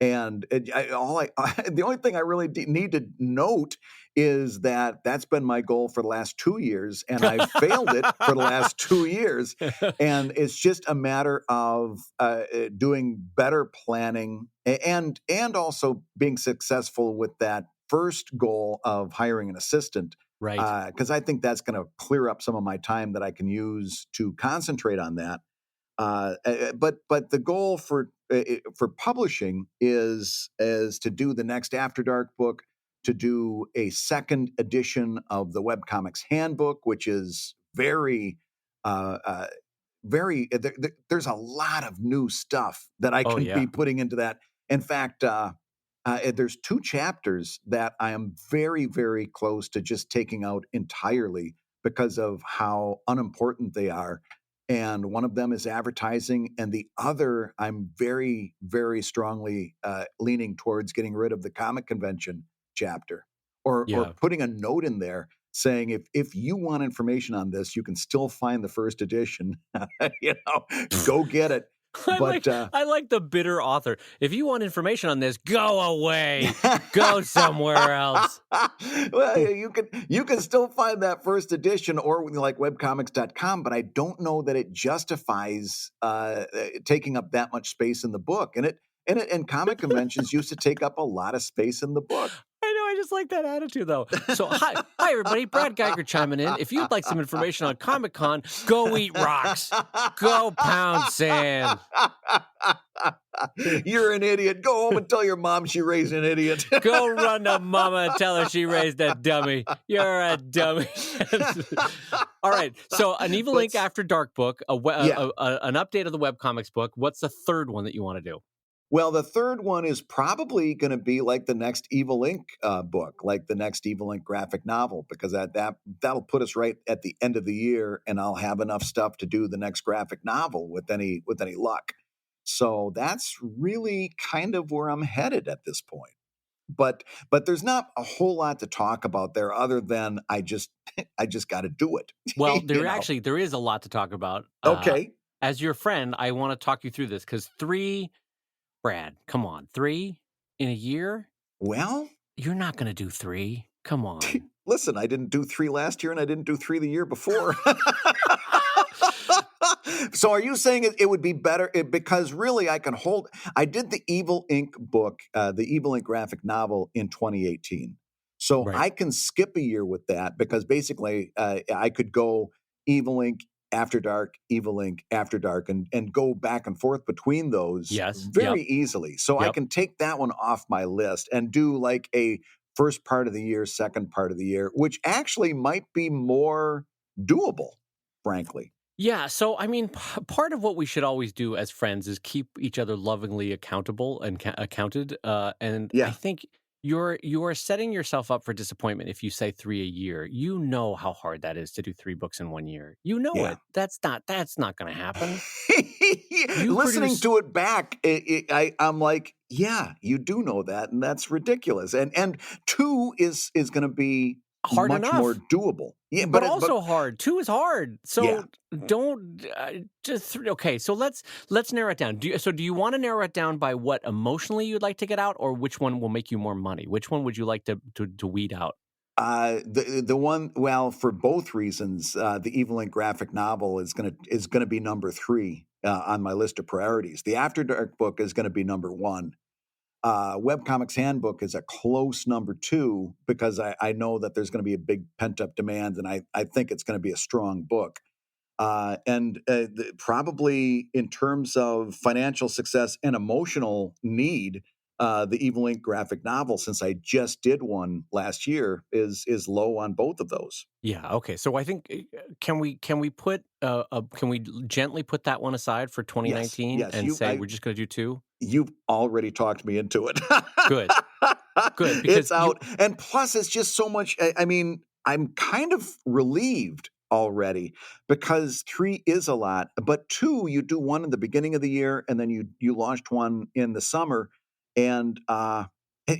And the only thing I really need to note is that that's been my goal for the last 2 years, and I've failed it for the last 2 years. And it's just a matter of doing better planning and also being successful with that first goal of hiring an assistant. Right. Because I think that's going to clear up some of my time that I can use to concentrate on that. But the goal for publishing is to do the next After Dark book, to do a second edition of the Webcomics Handbook, which is very there's a lot of new stuff that I Oh, can yeah. be putting into that. In fact, there's 2 chapters that I am very, very close to just taking out entirely because of how unimportant they are. And one of them is advertising, and the other I'm very, very strongly leaning towards getting rid of the comic convention chapter, or Yeah. putting a note in there saying if you want information on this, you can still find the first edition. Go get it. But I like the bitter author. If you want information on this, go away. Go somewhere else. Well, you can still find that first edition or like webcomics.com, but I don't know that it justifies taking up that much space in the book. And comic conventions used to take up a lot of space in the book. I know. I just like that attitude, though. So, hi, everybody. Brad Geiger chiming in. If you'd like some information on Comic-Con, go eat rocks. Go pound sand. You're an idiot. Go home and tell your mom she raised an idiot. Go run to mama and tell her she raised a dummy. You're a dummy. All right. So, an Evil Ink After Dark book, an update of the webcomics book. What's the third one that you want to do? Well, the third one is probably going to be like the next Evil Ink book, like the next Evil Ink graphic novel, because that'll put us right at the end of the year, and I'll have enough stuff to do the next graphic novel with any luck. So that's really kind of where I'm headed at this point. But there's not a whole lot to talk about there, other than I just got to do it. Well, there is a lot to talk about. Okay. As your friend, I want to talk you through this because Brad, come on, 3 in a year? Well, you're not going to do 3. Come on. Listen, I didn't do 3 last year, and I didn't do 3 the year before. So are you saying it would be better because really I did the Evil Ink book, the Evil Ink graphic novel in 2018. So Right. I can skip a year with that because basically I could go Evil Ink After Dark, Evil Ink After Dark, and go back and forth between those very easily. So I can take that one off my list and do like a first part of the year, second part of the year, which actually might be more doable, frankly. Yeah, so I mean, part of what we should always do as friends is keep each other lovingly accountable and accounted. And I think you're setting yourself up for disappointment if you say 3 a year. You know how hard that is to do 3 books in 1 year. You know it. That's not going to happen. Listening to it back, I'm like, yeah, you do know that, and that's ridiculous. And 2 is going to be hard much enough. More doable. Yeah, but also hard. 2 is hard. So don't just okay. So let's narrow it down. Do you want to narrow it down by what emotionally you'd like to get out, or which one will make you more money? Which one would you like to weed out? The one, well, for both reasons, the Evil Ink graphic novel is gonna be number 3 on my list of priorities. The After Dark book is going to be number 1. Webcomics Handbook is a close number 2 because I know that there's going to be a big pent-up demand, and I think it's going to be a strong book. Probably in terms of financial success and emotional need, the Evil Ink graphic novel, since I just did one last year, is low on both of those. Yeah. Okay. So I think can we gently put that one aside for 2019 and say we're just going to do 2? You've already talked me into it. Good. Because it's out. And plus, it's just so much. I mean, I'm kind of relieved already because 3 is a lot. But 2, you do one in the beginning of the year, and then you launched one in the summer. And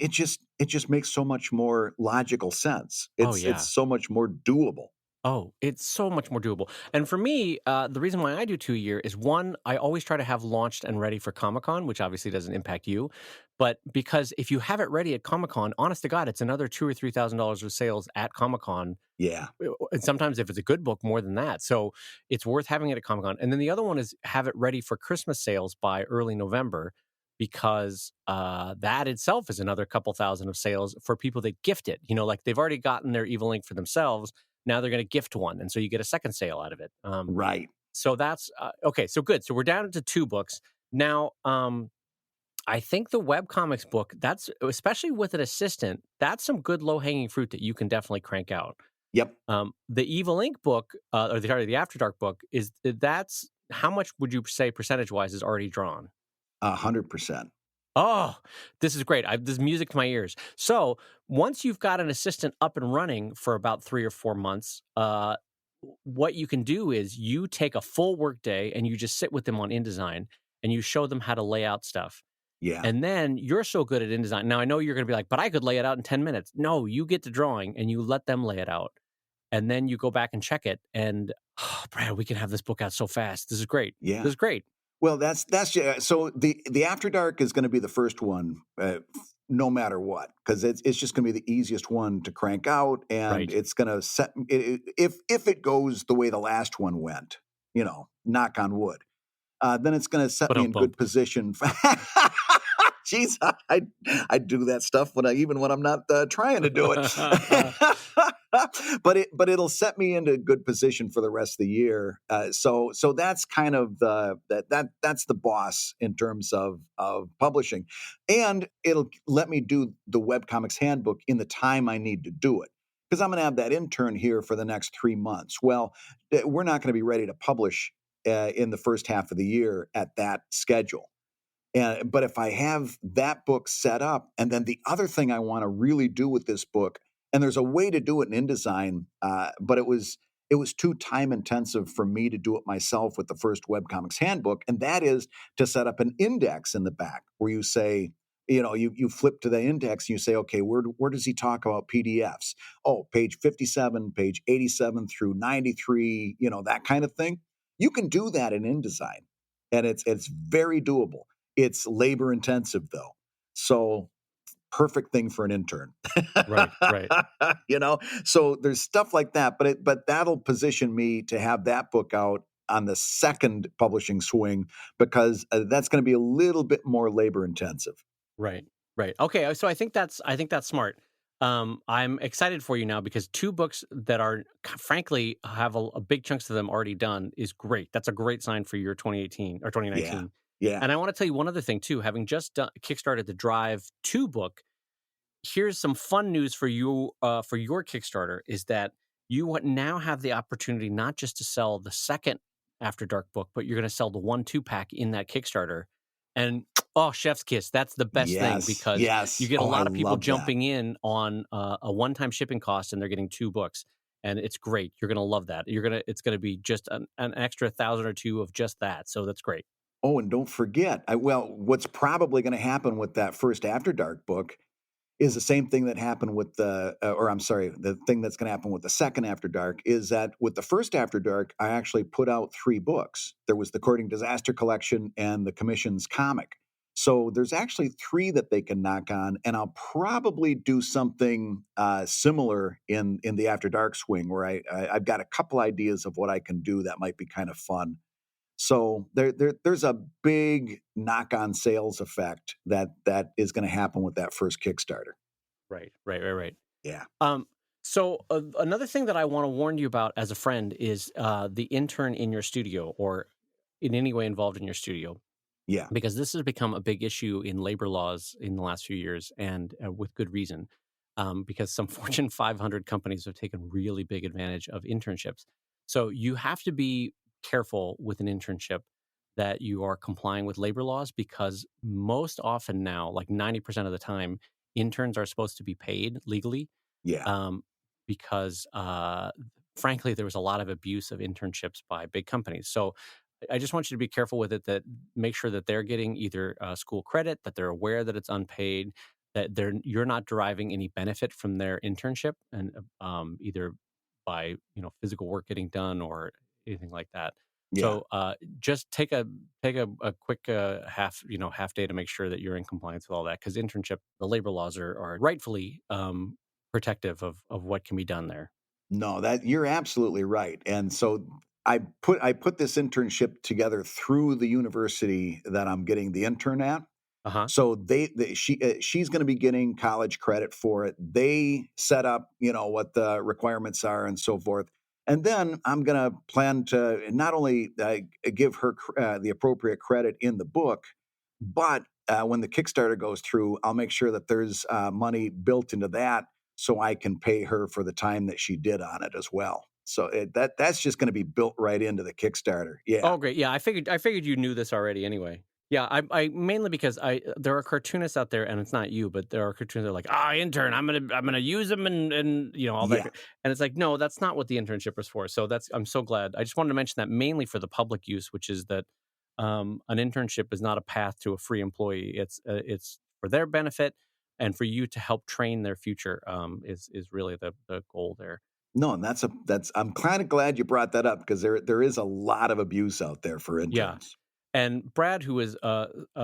it just makes so much more logical sense. Oh, It's yeah. so much more doable. Oh, it's so much more doable. And for me, the reason why I do 2 a year is one, I always try to have launched and ready for Comic-Con, which obviously doesn't impact you. But because if you have it ready at Comic-Con, honest to God, it's another $2,000 or $3,000 of sales at Comic-Con. Yeah. And sometimes if it's a good book, more than that. So it's worth having it at Comic-Con. And then the other one is have it ready for Christmas sales by early November, because that itself is another couple thousand of sales for people that gift it. Like they've already gotten their Evil Ink for themselves. Now they're going to gift one, and so you get a second sale out of it. Right. So that's okay. So good. So we're down to 2 books now. I think the webcomics book, that's especially with an assistant, that's some good low hanging fruit that you can definitely crank out. Yep. The Evil Ink book, or the After Dark book, that's how much would you say percentage wise is already drawn? 100%. Oh, this is great. This is music to my ears. So once you've got an assistant up and running for about 3 or 4 months, what you can do is you take a full work day and you just sit with them on InDesign and you show them how to lay out stuff. Yeah. And then you're so good at InDesign. Now, I know you're going to be like, but I could lay it out in 10 minutes. No, you get to drawing and you let them lay it out. And then you go back and check it. And, oh, Brad, we can have this book out so fast. This is great. Yeah. This is great. Well, that's so the After Dark is going to be the first one, no matter what, because it's just going to be the easiest one to crank out, and Right. it's going to set if it goes the way the last one went, knock on wood, then it's going to set me in good position. Jeez, I do that stuff when I'm not trying to do it. but it'll set me into a good position for the rest of the year. So that's kind of that's the boss in terms of publishing, and it'll let me do the Webcomics Handbook in the time I need to do it, because I'm going to have that intern here for the next 3 months. Well, we're not going to be ready to publish in the first half of the year at that schedule. But if I have that book set up, and then the other thing I want to really do with this book, and there's a way to do it in InDesign, but it was too time intensive for me to do it myself with the first Webcomics Handbook, and that is to set up an index in the back where you say, you flip to the index and you say, okay, where does he talk about PDFs? Oh, page 57, page 87 through 93, that kind of thing. You can do that in InDesign, and it's very doable. It's labor intensive though. So perfect thing for an intern. Right. So there's stuff like that, but that'll position me to have that book out on the second publishing swing, because that's going to be a little bit more labor intensive. Right. Okay, so I think that's smart. I'm excited for you now because 2 books that are frankly have a big chunks of them already done is great. That's a great sign for your 2018 or 2019. Yeah. And I want to tell you one other thing too. Having just kickstarted the Drive 2 book, here's some fun news for you for your Kickstarter is that you now have the opportunity not just to sell the second After Dark book, but you're going to sell the 1-2 pack in that Kickstarter. And chef's kiss, that's the best thing, because you get a lot of people jumping in on a one-time shipping cost, and they're getting 2 books. And it's great. You're going to love that. It's going to be just an extra 1,000 or 2 of just that. So that's great. Oh, and don't forget, what's probably going to happen with that first After Dark book is the same thing that happened with the thing that's going to happen with the second After Dark is that with the first After Dark, I actually put out 3 books. There was the Courting Disaster collection and the Commission's comic. So there's actually 3 that they can knock on, and I'll probably do something similar in the After Dark swing, where I've got a couple ideas of what I can do that might be kind of fun. So there's a big knock-on sales effect that is going to happen with that first Kickstarter. Right. Yeah. So another thing that I want to warn you about as a friend is the intern in your studio or in any way involved in your studio. Yeah. Because this has become a big issue in labor laws in the last few years, and with good reason. Because some Fortune 500 companies have taken really big advantage of internships. So you have to be careful with an internship that you are complying with labor laws, because most often now, like 90% of the time, interns are supposed to be paid legally. Yeah. Because frankly, there was a lot of abuse of internships by big companies. So I just want you to be careful with it, that make sure that they're getting either school credit, that they're aware that it's unpaid, that you're not deriving any benefit from their internship, and either by physical work getting done or anything like that. Yeah. So just take a quick half day to make sure that you're in compliance with all that, because internship, the labor laws are rightfully protective of what can be done there. No, that you're absolutely right. And so I put this internship together through the university that I'm getting the intern at. Uh huh. So she's going to be getting college credit for it. They set up, what the requirements are and so forth. And then I'm going to plan to not only give her the appropriate credit in the book, but when the Kickstarter goes through, I'll make sure that there's money built into that so I can pay her for the time that she did on it as well. So that's just going to be built right into the Kickstarter. Yeah. Oh, great. Yeah, I figured you knew this already anyway. Yeah, I mainly because there are cartoonists out there, and it's not you, but there are cartoonists that are like, intern, I'm gonna use them, and all Yeah. that, and it's like, no, that's not what the internship is for. So I'm so glad. I just wanted to mention that mainly for the public use, which is that an internship is not a path to a free employee. It's for their benefit and for you to help train their future. Is really the goal there. No, and that's I'm kind of glad you brought that up because there is a lot of abuse out there for Yeah. interns. And Brad, who is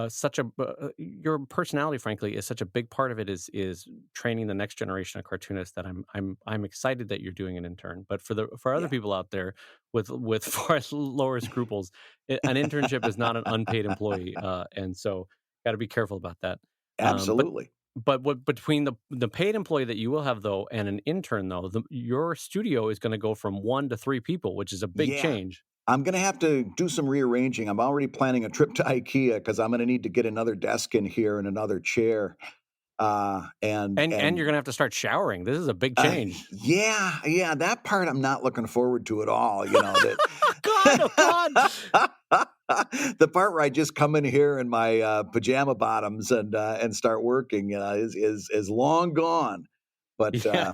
such a your personality, frankly, is such a big part of it. Is training the next generation of cartoonists that I'm excited that you're doing an intern. But for other Yeah, people out there with far lower scruples, an internship is not an unpaid employee, and so got to be careful about that. Um, but absolutely. but what between the paid employee that you will have though and an intern though, your studio is going to go from 1 to 3 people, which is a big Yeah. change. I'm going to have to do some rearranging. I'm already planning a trip to IKEA because I'm going to need to get another desk in here and another chair. And you're gonna have to start showering. This is a big change. Yeah, that part I'm not looking forward to at all. God, oh God. The part where I just come in here in my pajama bottoms and start working, is long gone. But Yeah.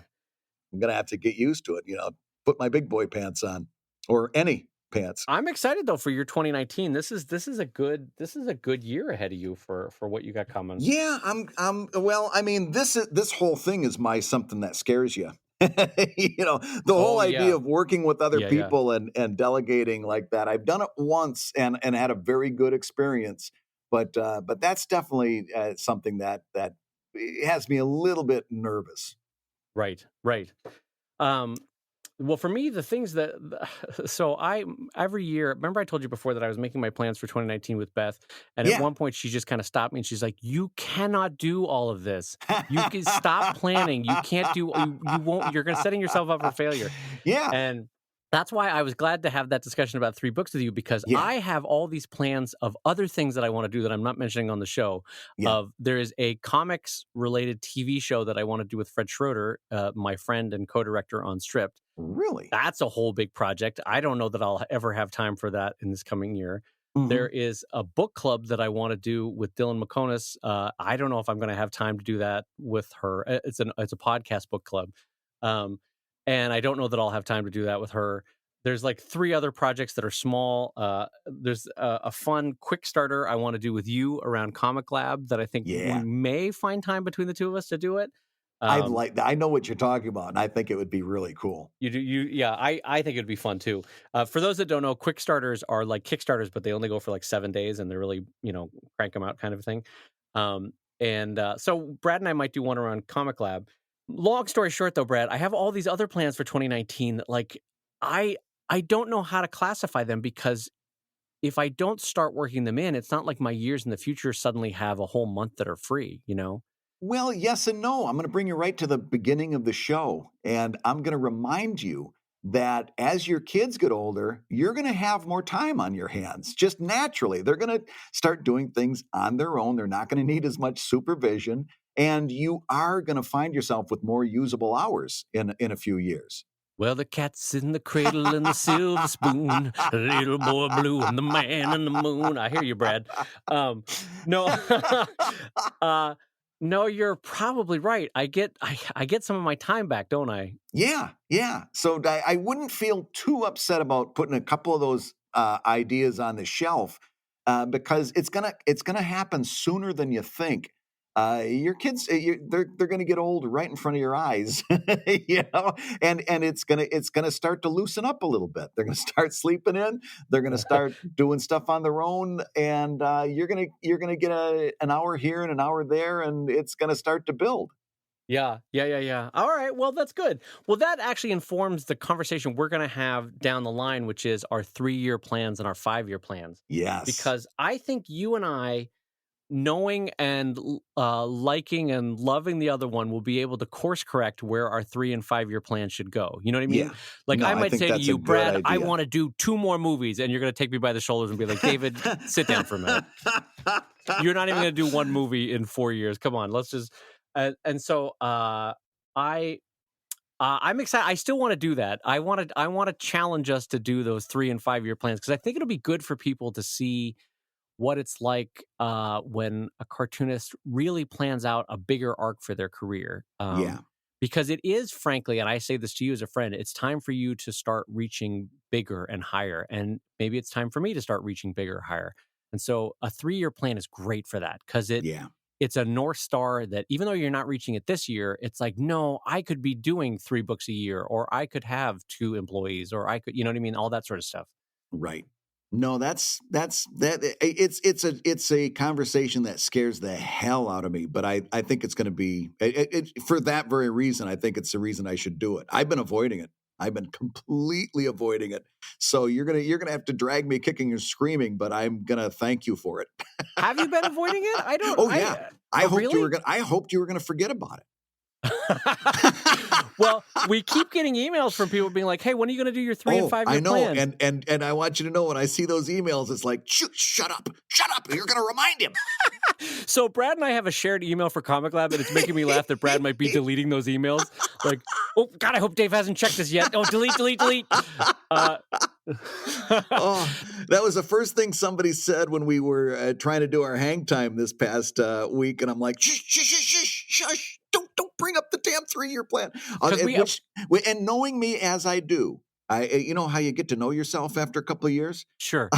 I'm gonna have to get used to it. Put my big boy pants on, or any pants. I'm excited though for your 2019. This is a good year ahead of you for what you got coming. Yeah, well, I mean, this whole thing is something that scares you. The whole Oh idea yeah. of working with other Yeah, yeah. people and delegating like that. I've done it once and had a very good experience, but that's definitely something that has me a little bit nervous. Right, right. Um well, for me, the things that so I every year, remember I told you before that I was making my plans for 2019 with Beth, and at Yeah. one point she just kind of stopped me and she's like, "You cannot do all of this. You can stop planning. You can't do. You won't. You're going to setting yourself up for failure." Yeah. And that's why I was glad to have that discussion about 3 books with you, because Yeah. I have all these plans of other things that I want to do that I'm not mentioning on the show. Yeah. There is a comics related TV show that I want to do with Fred Schroeder, my friend and co-director on Stripped. Really? That's a whole big project. I don't know that I'll ever have time for that in this coming year. Hmm. There is a book club that I want to do with Dylan McConis. I don't know if I'm going to have time to do that with her. It's a podcast book club, um, and I don't know that I'll have time to do that with her. There's like 3 other projects that are small. There's a fun quick starter I want to do with you around Comic Lab that I think we Yeah. may find time between the two of us to do it. Um, I know what you're talking about, and I think it would be really cool. yeah, I think it'd be fun too. For those that don't know, quick starters are like Kickstarters, but they only go for like 7 days and they're really, crank them out kind of a thing. So Brad and I might do one around Comic Lab. Long story short though, Brad, I have all these other plans for 2019 that like, I don't know how to classify them, because if I don't start working them in, it's not like my years in the future suddenly have a whole month that are free. Well, yes and no. I'm going to bring you right to the beginning of the show, and I'm going to remind you that as your kids get older, you're going to have more time on your hands just naturally. They're going to start doing things on their own. They're not going to need as much supervision, and you are going to find yourself with more usable hours in a few years. Well, the cat's in the cradle and the silver spoon, the little boy blue and the man in the moon. I hear you, Brad. No, no, you're probably right. I get some of my time back, don't I? Yeah. So I wouldn't feel too upset about putting a couple of those ideas on the shelf because it's gonna happen sooner than you think. your kids, they're going to get old right in front of your eyes, and it's gonna start to loosen up a little bit. They're going to start sleeping in. They're going to start doing stuff on their own, and you're gonna get an hour here and an hour there, and it's going to start to build. Yeah. All right. Well, that's good. Well, that actually informs the conversation we're going to have down the line, which is our 3-year plans and our 5-year plans. Yes. Because I think you and I, knowing and liking and loving the other one, will be able to course correct where our 3 and 5-year plans should go. You know what I mean? Yeah. Like No, I might say to you, Brad, I idea. want to do 2 more movies, and you're going to take me by the shoulders and be like, David, sit down for a minute. You're not even going to do 1 movie in 4 years. Come on, let's just. And so I'm excited. I still want to do that. I want to challenge us to do those 3 and 5-year plans, because I think it'll be good for people to see what it's like when a cartoonist really plans out a bigger arc for their career. Because it is, frankly, and I say this to you as a friend, it's time for you to start reaching bigger and higher. And maybe it's time for me to start reaching bigger, higher. And so a 3-year plan is great for that, because it's a North Star that even though you're not reaching it this year, it's like, no, I could be doing 3 books a year, or I could have 2 employees, or I could, you know what I mean? All that sort of stuff. Right. No, that's it's a conversation that scares the hell out of me, but I think it's going to be for that very reason. I think it's the reason I should do it. I've been avoiding it. I've been completely avoiding it. So you're gonna have to drag me kicking and screaming, but I'm gonna thank you for it. Have you been avoiding it? I don't. Oh yeah. I hoped really? I hoped you were gonna forget about it. Well, we keep getting emails from people being like, "Hey, when are you going to do your 3 and 5-year plan?" I know, and I want you to know, when I see those emails, it's like, shut up! You're going to remind him. So Brad and I have a shared email for ComicLab, and it's making me laugh that Brad might be deleting those emails. Like, oh God, I hope Dave hasn't checked this yet. Oh, delete. Oh, that was the first thing somebody said when we were trying to do our hang time this past week, and I'm like, shush. Don't bring up the damn 3-year plan. And knowing me as I do, you know how you get to know yourself after a couple of years? Sure.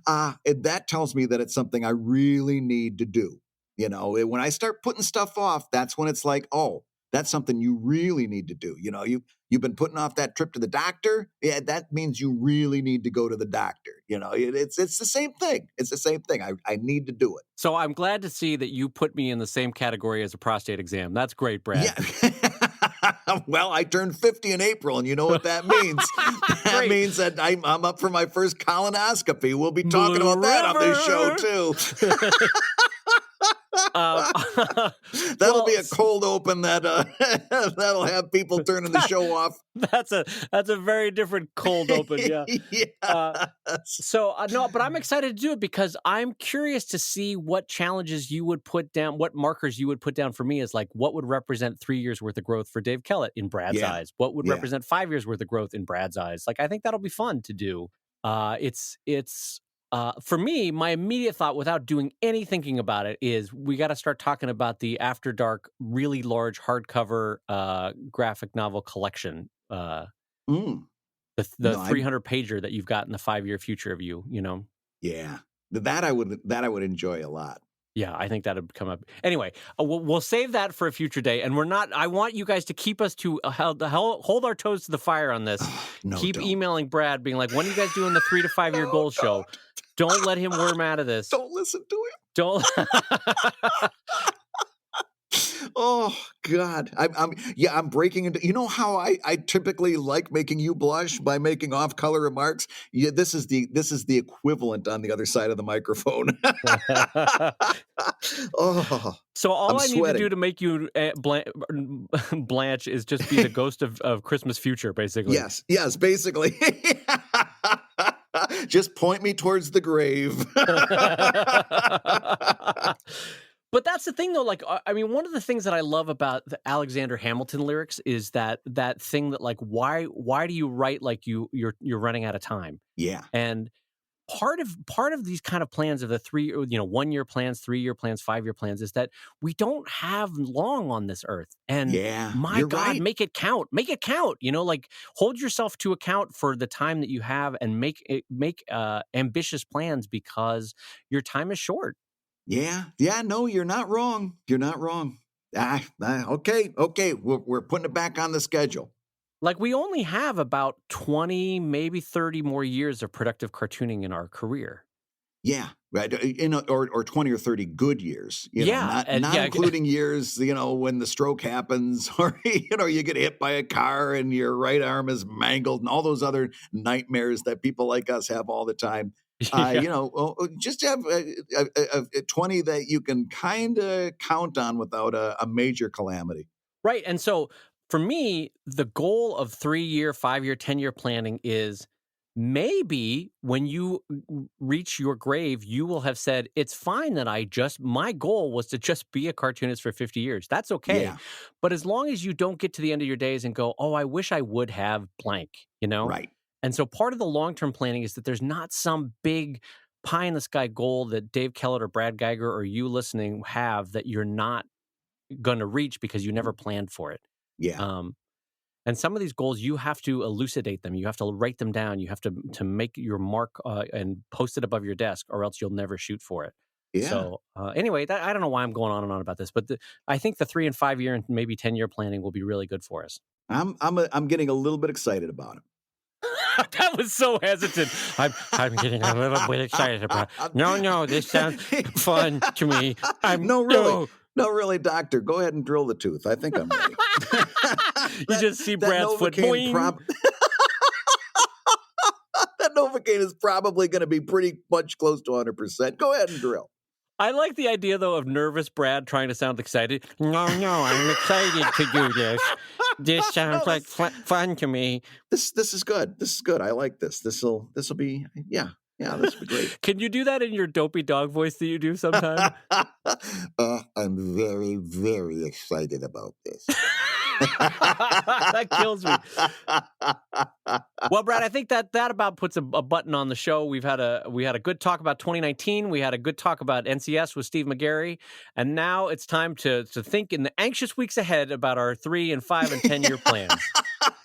That tells me that it's something I really need to do. You know, when I start putting stuff off, that's when it's like, oh, that's something you really need to do. You know, you've been putting off that trip to the doctor. Yeah, that means you really need to go to the doctor. You know, it's the same thing. It's the same thing. I need to do it. So I'm glad to see that you put me in the same category as a prostate exam. That's great, Brad. Yeah. Well, I turned 50 in April, and you know what that means. That means that I'm up for my first colonoscopy. We'll be talking about that on this show, too. That'll be a cold open that'll have people turning the show off. That's a very different cold open. Yeah. No, but I'm excited to do it because I'm curious to see what challenges you would put down, what markers you would put down for me as like what would represent 3 years worth of growth for Dave Kellett in Brad's eyes. What would represent 5 years worth of growth in Brad's eyes? Like, I think that'll be fun to do. For me, my immediate thought, without doing any thinking about it, is we got to start talking about the After Dark, really large hardcover graphic novel collection. The 300-pager that you've got in the 5-year future of you. You know. Yeah, that I would enjoy a lot. Yeah, I think that'd come up. Anyway, we'll save that for a future day. And I want you guys to keep us to hold our toes to the fire on this. Keep emailing Brad, being like, when are you guys doing the 3 to 5 year goal show? Don't let him worm out of this. Don't listen to him. Don't. Oh God, I'm breaking into. You know how I typically like making you blush by making off-color remarks. Yeah, this is the equivalent on the other side of the microphone. Oh, so all I sweating. need to do to make you blanch is just be the ghost of Christmas future, basically. Yes, basically. Just point me towards the grave. But that's the thing, though. Like, I mean, one of the things that I love about the Alexander Hamilton lyrics is that thing that, like, why do you write like you're running out of time? Yeah. And part of these kind of plans of the 1-year plans, 3-year plans, 5-year plans is that we don't have long on this earth. And my God, right. Make it count. Make it count. You know, like, hold yourself to account for the time that you have and make ambitious plans because your time is short. Yeah. Yeah. No, you're not wrong. You're not wrong. Okay. Okay. We're putting it back on the schedule. Like, we only have about 20, maybe 30 more years of productive cartooning in our career. Yeah, right. Or 20 or 30 good years, Yeah, not including years, when the stroke happens, or you get hit by a car and your right arm is mangled, and all those other nightmares that people like us have all the time. Just have a 20 that you can kind of count on without a major calamity. Right. And so for me, the goal of 3-year, 5-year, 10-year planning is maybe when you reach your grave, you will have said, it's fine that my goal was to just be a cartoonist for 50 years. That's okay. Yeah. But as long as you don't get to the end of your days and go, oh, I wish I would have blank, Right. And so part of the long-term planning is that there's not some big pie in the sky goal that Dave Kellett or Brad Geiger or you listening have that you're not going to reach because you never planned for it. Yeah. And some of these goals, you have to elucidate them. You have to write them down. You have to make your mark and post it above your desk, or else you'll never shoot for it. Yeah. So anyway, I don't know why I'm going on and on about this, but I think the 3 and 5 year and maybe 10-year planning will be really good for us. I'm getting a little bit excited about it. That was so hesitant. I'm getting a little bit excited about it. No, this sounds fun to me. No, really, doctor. Go ahead and drill the tooth. I think I'm ready. You just see Brad's foot. That Novocaine is probably going to be pretty much close to 100%. Go ahead and drill. I like the idea, though, of nervous Brad trying to sound excited. No, I'm excited to do this. This sounds like fun to me. This is good. This is good. I like this. This will be, yeah, this will be great. Can you do that in your dopey dog voice that you do sometimes? I'm very, very excited about this. That kills me. Well, Brad, I think that about puts a button on the show. We had a good talk about 2019. We had a good talk about NCS with Steve McGarry, and now it's time to think in the anxious weeks ahead about our 3 and 5 and 10-year plans.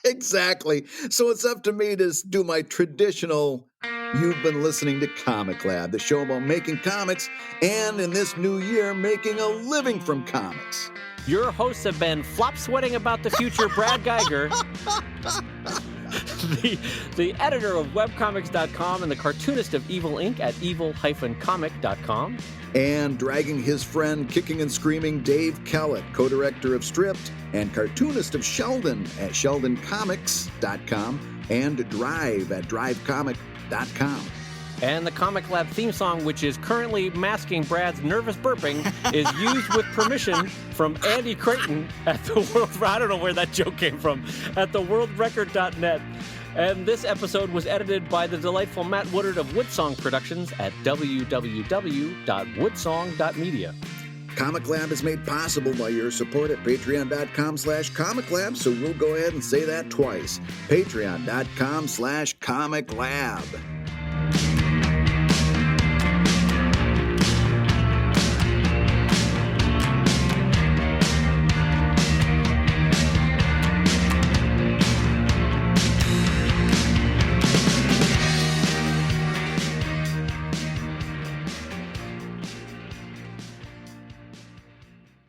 Exactly. So it's up to me to do my traditional. You've been listening to ComicLab, the show about making comics, and in this new year, making a living from comics. Your hosts have been Flop Sweating About the Future, Brad Geiger, the editor of Webcomics.com and the cartoonist of Evil Inc. at evil-comic.com. And dragging his friend Kicking and Screaming Dave Kellett, co-director of Stripped and cartoonist of Sheldon at sheldoncomics.com and Drive at drivecomic.com. And the ComicLab theme song, which is currently masking Brad's nervous burping, is used with permission from Andy Creighton at the World... I don't know where that joke came from. At theworldrecord.net. And this episode was edited by the delightful Matt Woodard of Woodsong Productions at www.woodsong.media. ComicLab is made possible by your support at patreon.com/ComicLab, so we'll go ahead and say that twice. Patreon.com/ComicLab.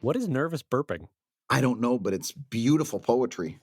What is nervous burping? I don't know, but it's beautiful poetry.